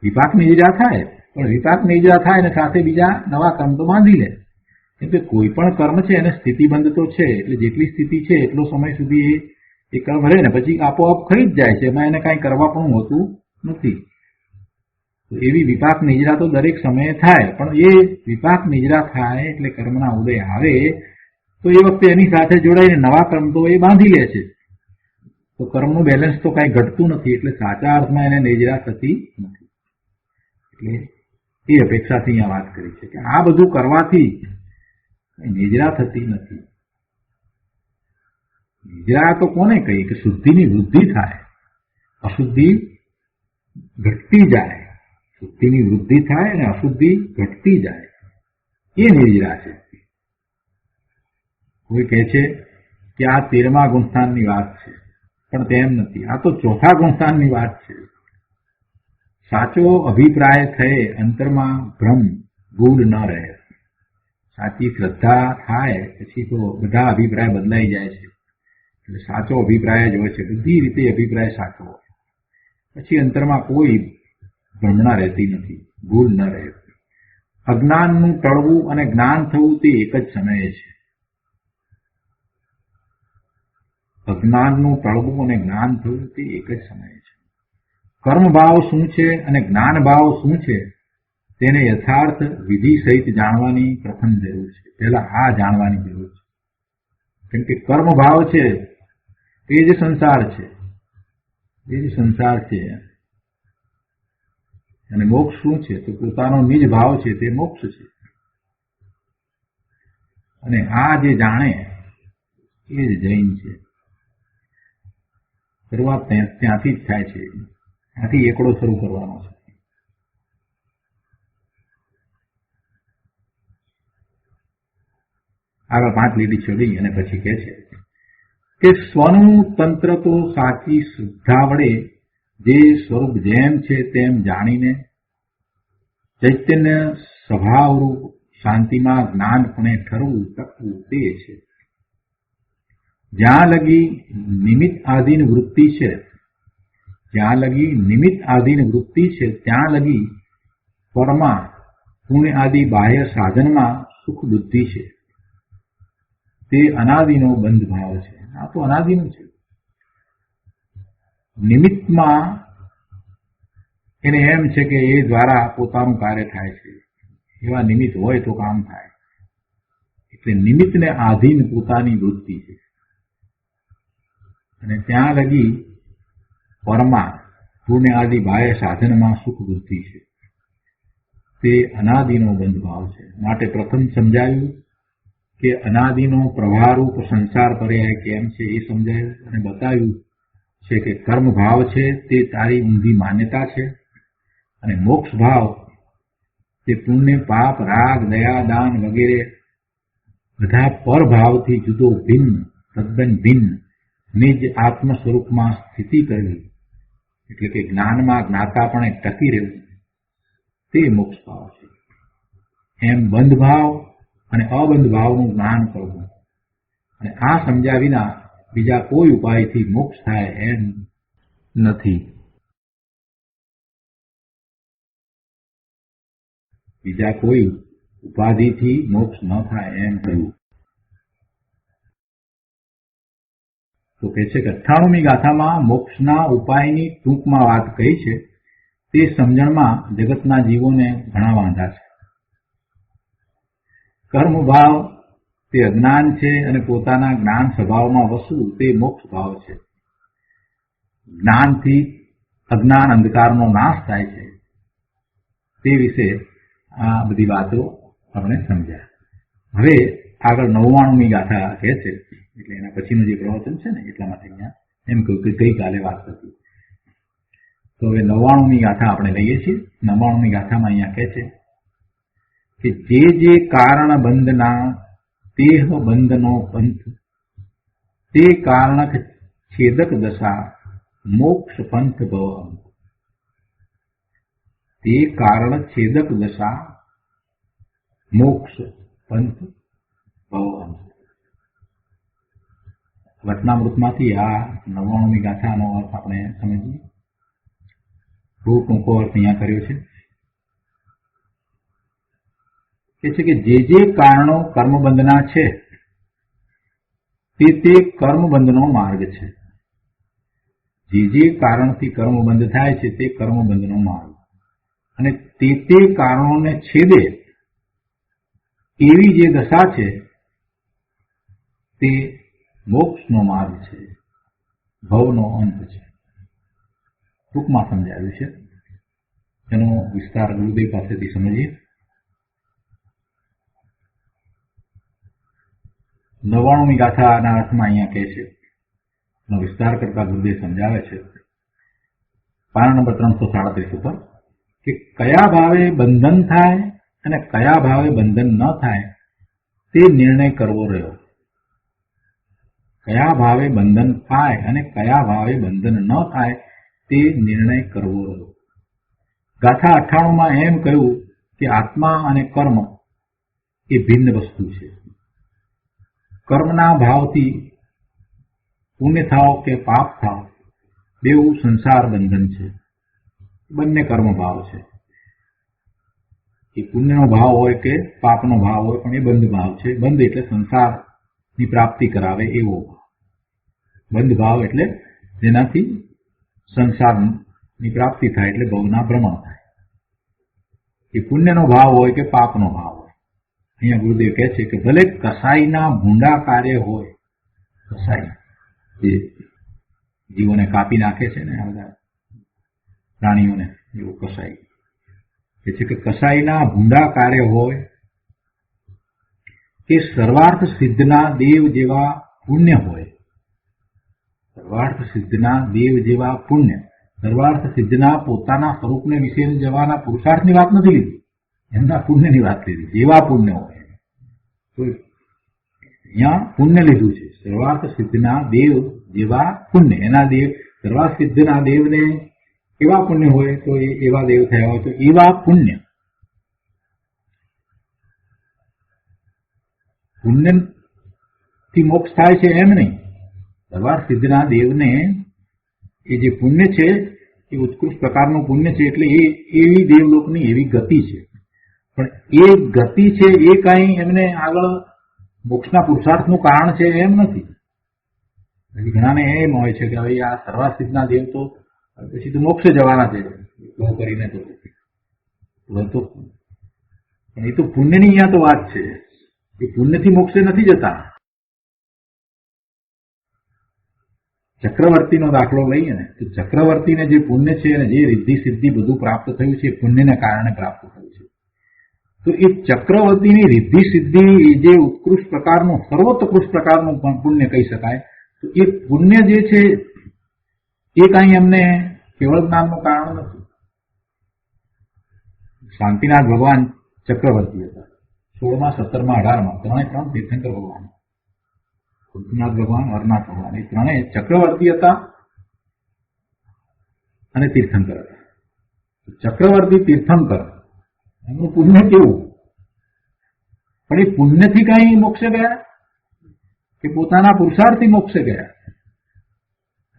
વિપાક નિજરા થાય, પણ વિપાક નિજરા થાય અને સાથે બીજા નવા કર્મ તો બાંધી લે. કેમ કે કોઈ પણ કર્મ છે એને સ્થિતિબંધ તો છે, એટલે જેટલી સ્થિતિ છે એટલો સમય સુધી એ કર્મ રહે ને પછી આપોઆપ ખરી જ જાય છે. એમાં એને કાંઈ કરવા પણ હોતું નથી. તો એવી વિપાક નિજરા તો દરેક સમયે થાય, પણ એ વિપાક નિજરા થાય એટલે કર્મના ઉદય આવે તો એ વખતે એની સાથે જોડાઈને નવા કર્મ તો એ બાંધી લે છે. તો કર્મનું બેલેન્સ તો કાંઈ ઘટતું નથી, એટલે સાચા અર્થમાં એને નિજરા થતી નથી. એટલે એ અપેક્ષાથી અહીંયા વાત કરી છે કે આ બધું કરવાથી નિજરા થતી નથી. નિજરા તો કોને કહીએ કે શુદ્ધિની વૃદ્ધિ થાય, અશુદ્ધિ ઘટતી જાય. શુદ્ધિની વૃદ્ધિ થાય અને અશુદ્ધિ ઘટતી જાય, એ નિજરા છે. કોઈ કહે છે કે આ 13મા ગુણસ્થાનની વાત છે, પણ તેમ નથી. આ તો 4થા ગુણસ્થાનની વાત છે. સાચો અભિપ્રાય થયે અંતરમાં ભ્રમ ગૂઢ ન રહે. સાચી શ્રદ્ધા થાય પછી તો બધા અભિપ્રાય બદલાઈ જાય છે. એટલે સાચો અભિપ્રાય જ હોય છે. બધી રીતે અભિપ્રાય સાચો હોય. પછી અંતરમાં કોઈ ભ્રમણા રહેતી નથી, ભૂલ ન રહે. અજ્ઞાનનું ટળવું અને જ્ઞાન થવું તે એક જ સમયે છે. અજ્ઞાનનું ટળવું અને જ્ઞાન થવું તે એક જ સમયે છે. કર્મભાવ શું છે અને જ્ઞાન ભાવ શું છે તેને યથાર્થ વિધિ સહિત જાણવાની પ્રથમ જરૂર છે. પહેલા આ જાણવાની જરૂર છે. કેમ કે કર્મભાવ છે એ જ સંસાર છે, એ જ સંસાર છે. અને મોક્ષ શું છે તો પોતાનો નિજ ભાવ છે તે મોક્ષ છે. અને આ જે જાણે એ જ જૈન છે. શરૂઆત ત્યાંથી જ થાય છે, ત્યાંથી એકડો શરૂ કરવાનો છે. આગળ 5 લીટી છોડી અને પછી કહે છે કે સ્વનું તંત્ર તો સાચી શ્રદ્ધા વડે જે સ્વરૂપ જેમ છે તેમ જાણીને ચૈતન્ય સ્વભાવરૂપ શાંતિમાં જ્ઞાનપણે ઠરવું ટકવું તે છે. જ્યાં લગી નિમિત્ત આધીન વૃત્તિ છે, જ્યાં લગી નિમિત્ત આધીન વૃત્તિ છે ત્યાં લગી પરમાં પુણ્ય આદિ બાહ્ય સાધનમાં સુખ બુદ્ધિ છે. તે અનાદિનો બંધ ભાવ છે. આ તો અનાદિનું છે. નિમિત્તમાં એને એમ છે કે એ દ્વારા પોતાનું કાર્ય થાય છે. એવા નિમિત્ત હોય તો કામ થાય. એટલે નિમિત્તને આધીન પોતાની વૃત્તિ છે. અને ત્યાં લગી પરમાં પુણ્ય આદિ બાહ્ય સાધનમાં સુખ બુદ્ધિ છે. તે અનાદિનો બંધ ભાવ છે. માટે પ્રથમ સમજાયું કે અનાદિનો પ્રવાહરૂપ સંસાર પર્યાય કેમ છે એ સમજાયું અને બતાવ્યું છે કે કર્મ ભાવ છે તે તારી ઊંધી માન્યતા છે અને મોક્ષ ભાવ તે પુણ્ય પાપ રાગ દયા દાન વગેરે બધા પરભાવથી જુદો ભિન્ન તદ્દન ભિન્ન નિજ આત્મ સ્વરૂપમાં સ્થિતિ કરવી એટલે કે જ્ઞાનમાં જ્ઞાતાપણે ટકી રહેવું તે મોક્ષ ભાવ છે. એમ બંધ ભાવ અને અબંધ ભાવનું જ્ઞાન કરવું અને આ સમજ્યા વિના બીજા કોઈ ઉપાયથી મોક્ષ થાય એમ નથી. બીજા કોઈ ઉપાધિથી મોક્ષ ન થાય એમ કહ્યું. તો કહે છે કે 98મી ગાથામાં મોક્ષના ઉપાયની ટૂંકમાં વાત કહી છે. તે સમજણમાં જગતના જીવોને ઘણા વાંધા છે. કર્મભાવ તે અજ્ઞાન છે અને પોતાના જ્ઞાન સ્વભાવમાં વસવું તે મોક્ષ ભાવ છે. જ્ઞાનથી અજ્ઞાન અંધકારનો નાશ થાય છે. તે વિશે આ બધી વાતો આપણે સમજ્યા. હવે આગળ 99મી ગાથા કહે છે, એટલે એના પછીનું જે પ્રવચન છે ને એટલા માટે અહીંયા એમ કહ્યું કે ગઈકાલે વાત હતી. તો હવે 99મી ગાથા આપણે લઈએ છીએ. 99મી ગાથામાં અહીંયા કહે છે કે જે કારણ બંધના તેહ બંધનો પંથ તે કારણક છેદક દશા મોક્ષ પંથ ભવ. તે કારણ છેદક દશા મોક્ષ પંથ ભવ. વચનામૃતમાંથી આ 99મી ગાથાનો અર્થ આપણે સમજીએ. બહુ ટૂંકો અર્થ અહીંયા કર્યો છે. કે છે કે જે કારણો કર્મબંધના છે તે કર્મબંધનો માર્ગ છે. જે કારણથી કર્મબંધ થાય છે તે કર્મબંધનો માર્ગ અને તે કારણોને છેદે એવી જે દશા છે તે મોક્ષનો માર્ગ છે, ભવનો અંત છે. ટૂંકમાં સમજાવ્યું છે. એનો વિસ્તાર ગુરુદેવ પાસેથી સમજીએ. 99મી ગાથાના અર્થમાં અહીંયા કહે છે, એનો વિસ્તાર કરતા ગુરુદેવ સમજાવે છે પાના નંબર 337 ઉપર કે કયા ભાવે બંધન થાય અને કયા ભાવે બંધન ન થાય તે નિર્ણય કરવો રહ્યો. કયા ભાવે બંધન થાય અને કયા ભાવે બંધન ન થાય તે નિર્ણય કરવો રહ્યો. ગાથા 98માં એમ કહ્યું કે આત્મા અને કર્મ એ ભિન્ન વસ્તુ છે. કર્મના ભાવથી પુણ્ય થાવ કે પાપ થાવ બેઉ સંસાર બંધન છે. બંને કર્મ ભાવ છે. એ પુણ્યનો ભાવ હોય કે પાપનો ભાવ હોય, પણ એ બંધ ભાવ છે. બંધ એટલે સંસારની પ્રાપ્તિ કરાવે એવો ભાવ. બંધ ભાવ એટલે જેનાથી સંસારની પ્રાપ્તિ થાય, એટલે ભવના ભ્રમણ થાય. એ પુણ્યનો ભાવ હોય કે પાપનો ભાવ હોય. અહીંયા ગુરુદેવ કહે છે કે ભલે કસાઈના ભૂંડા કાર્ય હોય, કસાઈ જે જીવોને કાપી નાખે છે ને આ બધા પ્રાણીઓને, એવું કસાઈ કે છે કે કસાઈના ભૂંડા કાર્ય હોય કે સર્વાર્થ સિદ્ધના દેવ જેવા પુણ્ય હોય. સર્વાર્થ સિદ્ધના દેવ જેવા પુણ્ય, સર્વાર્થ સિદ્ધના પોતાના સ્વરૂપને વિશે જવાના પુરુષાર્થની વાત નથી લીધી, એમના પુણ્યની વાત લીધી. જેવા પુણ્ય હોય તો અહીંયા પુણ્ય લીધું છે. સર્વાર્થ સિદ્ધના દેવ જેવા પુણ્ય, એના દેવ સર્વાર્થ સિદ્ધના દેવને કેવા પુણ્ય હોય તો એવા દેવ થયા હોય તો એવા પુણ્ય. પુણ્યથી મોક્ષ થાય છે એમ નહીં. સર્વાર્થ સિદ્ધના દેવને એ જે પુણ્ય છે એ ઉત્કૃષ્ટ પ્રકારનું પુણ્ય છે, એટલે એ એવી દેવલોકની એવી ગતિ છે. પણ એ ગતિ છે એ કાંઈ એમને આગળ મોક્ષના પુરુષાર્થનું કારણ છે એમ નથી. ઘણાને એમ હોય છે કે હવે આ સર્વાર્થ સિદ્ધના દેવ તો પછી તો મોક્ષે જવાના છે કરીને, તો એ તો પુણ્યની અહીંયા તો વાત છે. એ પુણ્યથી મોક્ષે નથી જતા. ચક્રવર્તીનો દાખલો લઈએ ને તો ચક્રવર્તીને જે પુણ્ય છે અને જે રિદ્ધિ સિદ્ધિ બધું પ્રાપ્ત થયું છે એ પુણ્યને કારણે પ્રાપ્ત થયું છે. તો એ ચક્રવર્તીની રિદ્ધિ સિદ્ધિ જે ઉત્કૃષ્ટ પ્રકારનું, સર્વોત્કૃષ્ટ પ્રકારનું પુણ્ય કહી શકાય, તો એ પુણ્ય જે છે એ કાંઈ એમને કેવળ જ્ઞાનનું કારણ નથી. શાંતિનાથ ભગવાન ચક્રવર્તી હતા. 16મા, 17મા, 18મા ત્રણે ત્રણ તીર્થંકર ભગવાન. શાંતિનાથ ભગવાન, હરનાથ ભગવાન એ ત્રણેય ચક્રવર્તી હતા અને તીર્થંકર હતા. ચક્રવર્તી તીર્થંકર એમનું પુણ્ય કેવું? પણ એ પુણ્યથી કઈ મોક્ષે ગયા કે પોતાના પુરુષાર્થથી મોક્ષે ગયા?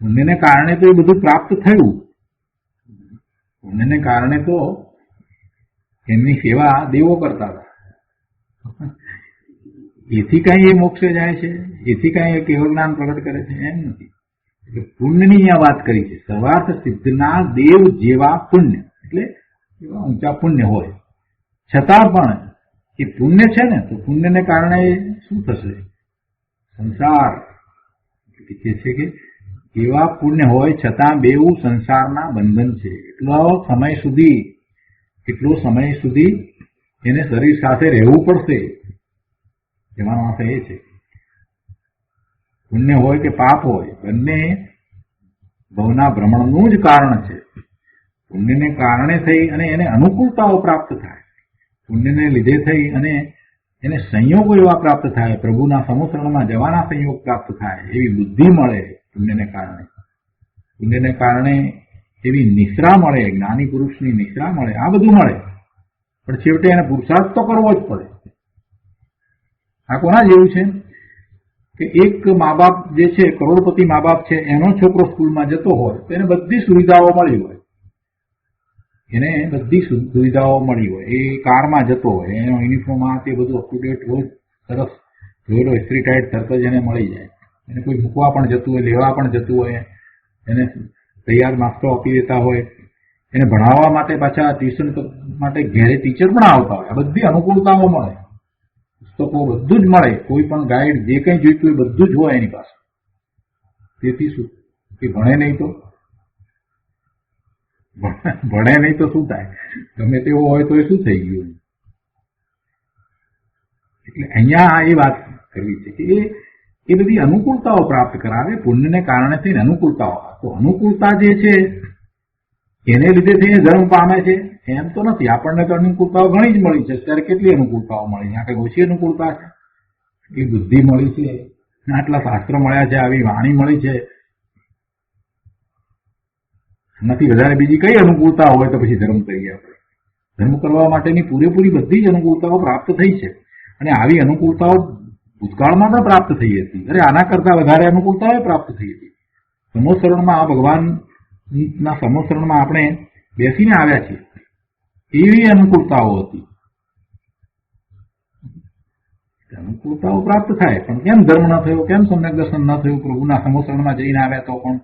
પુણ્યને કારણે તો એ બધું પ્રાપ્ત થયું. પુણ્યને કારણે તો એમની સેવા દેવો કરતા હતા. એથી કઈ એ મોક્ષે જાય છે? એથી કઈ એ કેવળ જ્ઞાન પ્રગટ કરે છે? એમ નથી. એટલે પુણ્યની અહીંયા વાત કરી છે. સર્વાર્થ સિદ્ધના દેવ જેવા પુણ્ય, એટલે એવા ઊંચા પુણ્ય હોય છતાં પણ એ પુણ્ય છે ને, તો પુણ્યને કારણે શું થશે? સંસાર કહે છે કે એવા પુણ્ય હોય છતાં બેઉ સંસારના બંધન છે. એટલો સમય સુધી એને શરીર સાથે રહેવું પડશે. એવાનો અર્થ એ છે પુણ્ય હોય કે પાપ હોય, બંને ભવના ભ્રમણનું જ કારણ છે. પુણ્યને કારણે થઈ અને એને અનુકૂળતાઓ પ્રાપ્ત થાય, પુણ્યને લીધે થઈ અને એને સંયોગો એવા પ્રાપ્ત થાય, પ્રભુના સમુસરણમાં જવાના સંયોગ પ્રાપ્ત થાય, એવી બુદ્ધિ મળે પુણ્યને કારણે. પુણ્યને કારણે એવી નિશ્રા મળે, જ્ઞાની પુરુષની નિશ્રા મળે, આ બધું મળે. પણ છેવટે એને પુરુષાર્થ તો કરવો જ પડે. આ કોના જેવું છે કે એક મા બાપ જે છે, કરોડપતિ મા બાપ છે, એનો છોકરો સ્કૂલમાં જતો હોય તો એને બધી સુવિધાઓ મળી હોય, એ કારમાં જતો હોય, એનો યુનિફોર્મ આ તે બધું અપ ટુ ડેટ રોજ સરસ જોયેલો ઇસ્ત્રી ટાઈટ તરત જ એને મળી જાય. એને કોઈ મૂકવા પણ જતું હોય, લેવા પણ જતું હોય, એને તૈયાર નાસ્તો આપી દેતા હોય, એને ભણાવવા માટે પાછા ટ્યુશન માટે ઘેરે ટીચર પણ આવતા હોય. આ બધી અનુકૂળતાઓ મળે, પુસ્તકો બધું જ મળે, કોઈ પણ ગાઈડ જે કંઈ જોઈતું હોય બધું જ હોય એની પાસે. તેથી શું કે ભણે નહીં તો શું થાય? ગમે તેવો હોય તો એ શું થઈ ગયું? એટલે અહીંયા એ વાત કરવી છે કે એ બધી અનુકૂળતાઓ પ્રાપ્ત કરાવે. પુણ્યને કારણે થઈને અનુકૂળતાઓ, તો અનુકૂળતા જે છે એને લીધે થઈને ધર્મ પામે છે એમ તો નથી. આપણને તો અનુકૂળતાઓ ઘણી જ મળી છે. અત્યારે કેટલી અનુકૂળતાઓ મળી? આ કંઈ ઓછી અનુકૂળતા છે? એટલી બુદ્ધિ મળી છે, આટલા શાસ્ત્રો મળ્યા છે, આવી વાણી મળી છે. નથી વધારે બીજી કઈ અનુકૂળતા હોય તો પછી ધર્મ કરીએ આપણે? ધર્મ કરવા માટેની પૂરેપૂરી બધી જ અનુકૂળતાઓ પ્રાપ્ત થઈ છે. અને આવી અનુકૂળતાઓ ભૂતકાળમાં પણ પ્રાપ્ત થઈ હતી. અરે આના કરતા વધારે અનુકૂળતાઓ પ્રાપ્ત થઈ હતી. સમોસરણમાં ભગવાનના સમોસરણમાં આપણે બેસીને આવ્યા છીએ એવી અનુકૂળતાઓ હતી. અનુકૂળતાઓ પ્રાપ્ત થાય, પણ કેમ ધર્મ ન થયો, કેમ સમ્યક દર્શન ન થયું, પ્રભુના સમોસરણમાં જઈને આવ્યા તો પણ,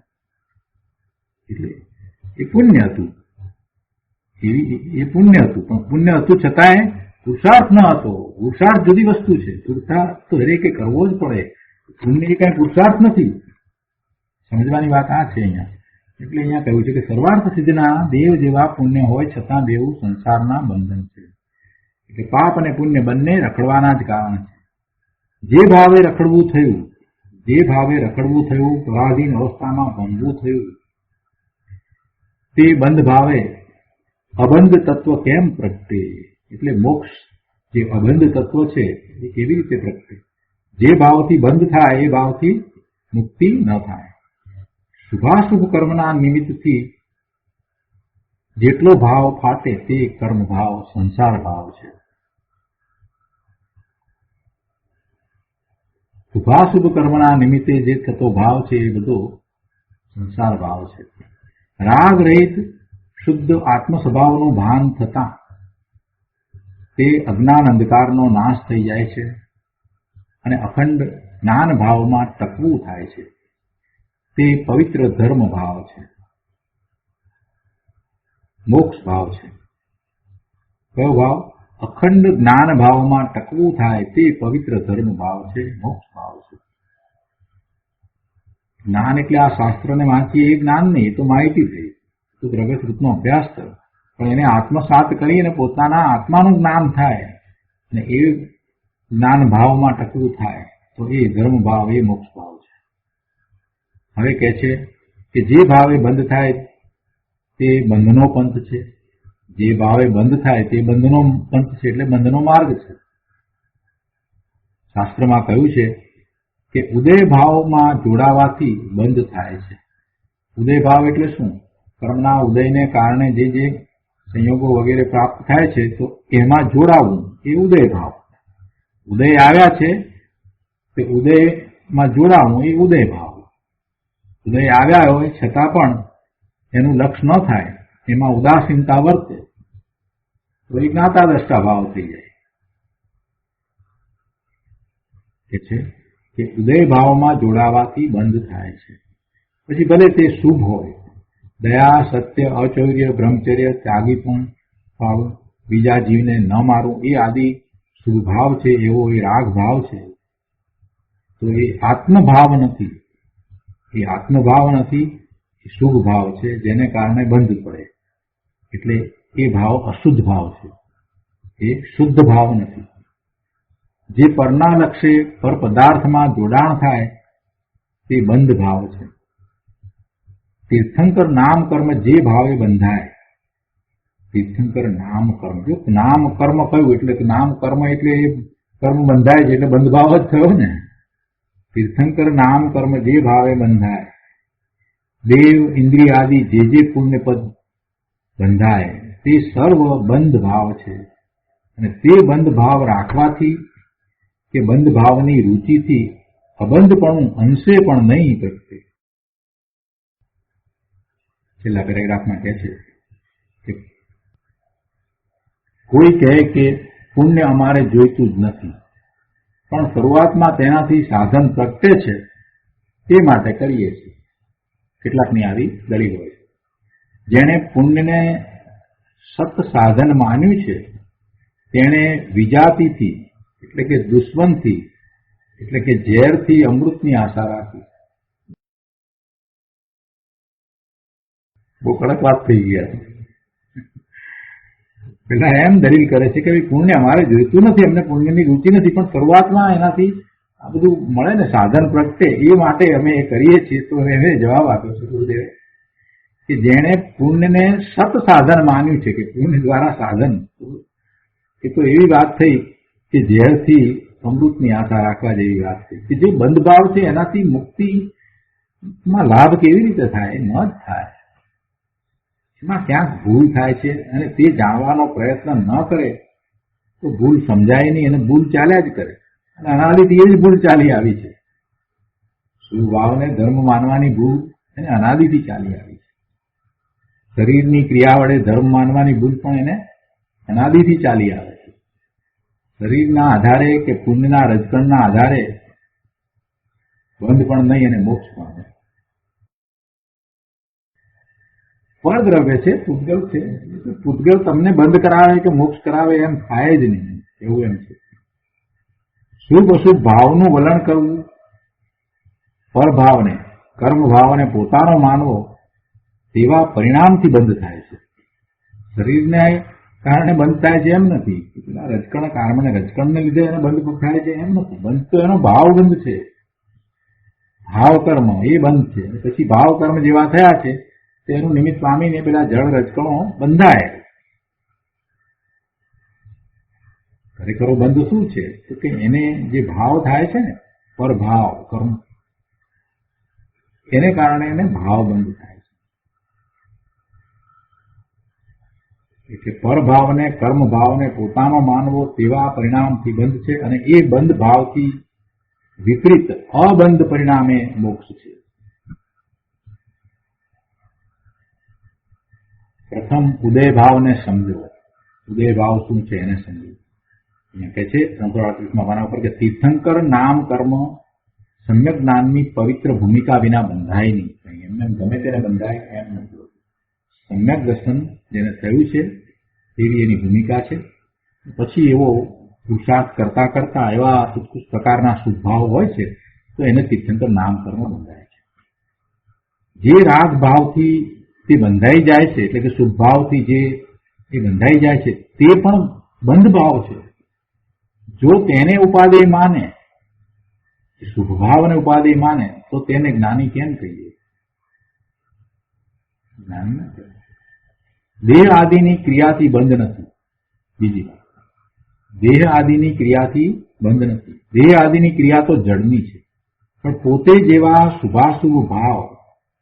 એટલે એ પુણ્ય હતું. એ પુણ્ય હતું, પણ પુણ્ય હતું છતાંય પુરુષાર્થ ન હતો. પુરુષાર્થ જુદી વસ્તુ છે. પુરુષાર્થ તો દરેકે કરવો જ પડે. પુણ્ય એ કઈ પુરુષાર્થ નથી. સમજવાની વાત આ છે અહીંયા. એટલે અહીંયા કહ્યું છે કે સર્વાર્થ સિદ્ધના દેવ જેવા પુણ્ય હોય છતાં દેવું સંસારના બંધન છે. એટલે પાપ અને પુણ્ય બંને રખડવાના જ કારણ છે. જે ભાવે રખડવું થયું, પ્રવાધીન અવસ્થામાં ભંગવું થયું, તે બંધ ભાવે અબંધ તત્વ કેમ પ્રગટે? એટલે મોક્ષ જે અબંધ તત્વ છે એ કેવી રીતે પ્રગટે? જે ભાવથી બંધ થાય એ ભાવથી મુક્તિ ન થાય. શુભાશુભ કર્મના નિમિત્તથી જેટલો ભાવ ફાટે તે કર્મ ભાવ સંસાર ભાવ છે. શુભાશુભ કર્મના નિમિત્તે જે થતો ભાવ છે એ બધો સંસાર ભાવ છે. રાગ રહિત શુદ્ધ આત્મ સ્વભાવનું ભાન થતા તે અજ્ઞાન અંધકારનો નાશ થઈ જાય છે અને અખંડ જ્ઞાન ભાવમાં ટકવું થાય છે. તે પવિત્ર ધર્મ ભાવ છે, મોક્ષ ભાવ છે. કયો ભાવ? અખંડ જ્ઞાન ભાવમાં ટકવું થાય તે પવિત્ર ધર્મ ભાવ છે, મોક્ષ ભાવ છે. જ્ઞાન એટલે આ શાસ્ત્રને વાંચીએ એ જ્ઞાન નહીં, એ તો માહિતી થઈ, તો પ્રગટરૂપનો અભ્યાસ થયો. પણ એને આત્મસાત કરીને પોતાના આત્માનું જ્ઞાન થાય અને એ જ્ઞાન ભાવમાં ટકવું થાય તો એ ધર્મ ભાવ, એ મોક્ષ ભાવ છે. હવે કહે છે કે જે ભાવે બંધ થાય તે બંધનો પંથ છે. જે ભાવે બંધ થાય તે બંધનો પંથ છે, એટલે બંધનો માર્ગ છે. શાસ્ત્રમાં કહ્યું છે કે ઉદય ભાવમાં જોડાવાથી બંધ થાય છે. ઉદય ભાવ એટલે શું? કર્મના ઉદયને કારણે જે જે સંયોગો વગેરે પ્રાપ્ત થાય છે તો એમાં જોડાવું એ ઉદય ભાવ. ઉદય આવ્યા છે તે ઉદયમાં જોડાવું એ ઉદય ભાવ. ઉદય આવ્યા હોય છતાં પણ એનું લક્ષ્ય ન થાય, એમાં ઉદાસીનતા વર્તે તો એ જ્ઞાતા દ્રષ્ટા ભાવ થઈ જાય. છે કે ઉદય ભાવમાં જોડાવાથી બંધ થાય છે. પછી ભલે તે શુભ હોય, દયા, સત્ય, અચૌર્ય, બ્રહ્મચર્ય, ત્યાગીપણ ભાવ, બીજા જીવને ન મારવું, એ આદિ શુભ ભાવ છે, એવો એ રાગ ભાવ છે, તો એ આત્મભાવ નથી. એ આત્મભાવ નથી, એ શુભ ભાવ છે, જેને કારણે બંધ પડે. એટલે એ ભાવ અશુદ્ધ ભાવ છે, એ શુદ્ધ ભાવ નથી. જે પરના લક્ષ્ય પર પદાર્થમાં જોડાણ થાય તે બંધ ભાવ છે. તીર્થંકર નામ કર્મ જે ભાવે બંધાય, તીર્થંકર નામ કર્મ, જો નામ કર્મ કયું એટલે કે નામ કર્મ એટલે કર્મ બંધાય છે એટલે બંધ ભાવ જ થયો ને. તીર્થંકર નામ કર્મ જે ભાવે બંધાય, દેવ ઇન્દ્રિય આદિ જે પુણ્ય પદ બંધાય તે સર્વ બંધ ભાવ છે. અને તે બંધ ભાવ રાખવાથી કે બંધ ભાવની રૂચિથી અબંધપણું અંશે પણ નહીં પ્રગટે. છેલ્લા પેરેગ્રાફમાં કહે છે કે કોઈ કહે કે પુણ્ય અમારે જોઈતું જ નથી, પણ શરૂઆતમાં તેનાથી સાધન પ્રગટે છે તે માટે કરીએ છીએ. કેટલાકની આવી દલીલ હોય છે. જેણે પુણ્યને સત સાધન માન્યું છે તેણે વિજાતિથી એટલે કે દુશ્મનથી એટલે કે ઝેરથી અમૃતની આશા રાખી. બહુ કડક વાત થઈ ગયા. પેલા એમ દલીલ કરે છે કે પુણ્ય અમારે જોઈતું નથી, અમને પુણ્યની રુચિ નથી, પણ શરૂઆતમાં એનાથી આ બધું મળે ને, સાધન પ્રગટે, એ માટે અમે એ કરીએ છીએ. તો એને જવાબ આપ્યો છે ગુરુદેવે કે જેણે પુણ્યને સત સાધન માન્યું છે કે પુણ્ય દ્વારા સાધન, એ તો એવી વાત થઈ કે ઝેરથી અમૃતની આશા રાખવા જેવી વાત થઈ કે જે બંધ ભાવ છે એનાથી મુક્તિમાં લાભ કેવી રીતે થાય? ન જ થાય. એમાં ક્યાંક ભૂલ થાય છે અને તે જાણવાનો પ્રયત્ન ન કરે તો ભૂલ સમજાય નહીં અને ભૂલ ચાલ્યા જ કરે. અને અનાદિથી એ જ ભૂલ ચાલી આવી છે. સુભાવને ધર્મ માનવાની ભૂલ એને અનાદિથી ચાલી આવી છે. શરીરની ક્રિયા વડે ધર્મ માનવાની ભૂલ પણ એને અનાદિથી ચાલી આવે છે. શરીરના આધારે કે પુણ્યના રજકણના આધારે બંધ પણ નહીં અને મોક્ષ પણ નહીં. પરદ્રવ્ય છે, પૂતગલ છે. પૂતગલ તમને બંધ કરાવે કે મોક્ષ કરાવે એમ થાય જ નહીં, એવું એમ છે. શુભ અશુભ ભાવનું વલણ કરવું, પરભાવને કર્મ ભાવને પોતાનો માનવો તેવા પરિણામથી બંધ થાય છે. શરીરને કારણે બંધ થાય છે એમ નથી, પેલા રજકણ કારણે રજકણને લીધે એને બંધ થાય છે એમ નથી. બંધ તો એનો ભાવ બંધ છે, ભાવ કર્મ એ બંધ છે. પછી ભાવ કર્મ જેવા થયા છે તેનું નિમિત્ત પામીને પેલા જળ રજકણો બંધાય. ખરેખર બંધ શું છે તો કે એને જે ભાવ થાય છે ને પરભાવ કર્મ, એને કારણે એને ભાવ બંધ થાય છે. એટલે પરભાવને કર્મ ભાવને પોતાનો માનવો તેવા પરિણામથી બંધ છે અને એ બંધ ભાવથી વિપરીત અબંધ પરિણામે મોક્ષ છે. પ્રથમ ઉદય ભાવને સમજવો. ઉદય ભાવ શું છે એને સમજવું. અહીંયા કહે છે 338માં પાના ઉપર કે તીર્થંકર નામ કર્મ સમ્યક જ્ઞાનની પવિત્ર ભૂમિકા વિના બંધાય નહીં. એમને ગમે તેને બંધાય એમ નથી. સમ્યક દર્શન જેને થયું છે એવી એની ભૂમિકા છે. પછી એવો પુરુષાર્થ કરતા કરતા એવા ઉત્કૃષ્ટ પ્રકારના શુભભાવ હોય છે તો એને તીર્થંકર નામ કર્મ બંધાય છે. જે રાગ ભાવથી તે બંધાઈ જાય છે એટલે કે શુભભાવથી જે એ બંધાઈ જાય છે તે પણ બંધ ભાવ છે. જો તેને ઉપાદેય માને, શુભભાવને ઉપાદેય માને તો તેને જ્ઞાની કેમ કહીએ? જ્ઞાની ના કહેવાય. દેહ આદિની ક્રિયાથી બંધ નથી. બીજી વાત, દેહ આદિની ક્રિયાથી બંધ નથી. દેહ આદિની ક્રિયા તો જડની છે, પણ પોતે જેવા શુભાશુભ ભાવ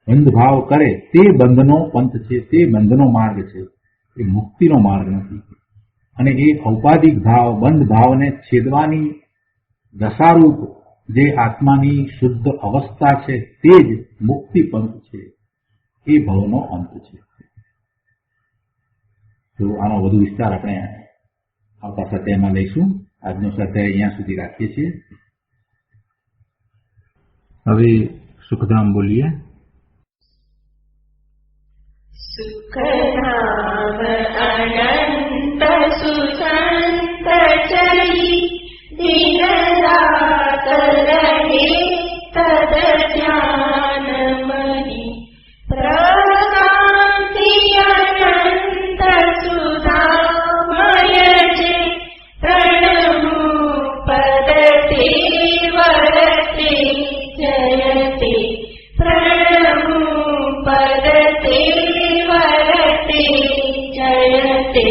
બંધ ભાવ કરે તે બંધનો પંથ છે, તે બંધનો માર્ગ છે, એ મુક્તિનો માર્ગ નથી. અને એ ઔપાધિક ભાવ બંધ ભાવને છેદવાની દશારૂપ જે આત્માની શુદ્ધ અવસ્થા છે તે જ મુક્તિ પંથ છે, એ ભવનો અંત છે. તો આનો વધુ વિસ્તાર આપણે આવતા સ્વાધ્યાયમાં લઈશું. આજનો સ્વાધ્યાય અહીંયા સુધી રાખીએ છીએ. હવે સુખધામ બોલીએ. સુખધામ અનંત સુસંત ચરી દિન રાત રહે તદ ધ્યાન મહી પ્રકાંતિ અનંત સુધામય જે પ્રણમુ પદતે વરતે જયતે પ્રણમુ પદતે વરતે જયતે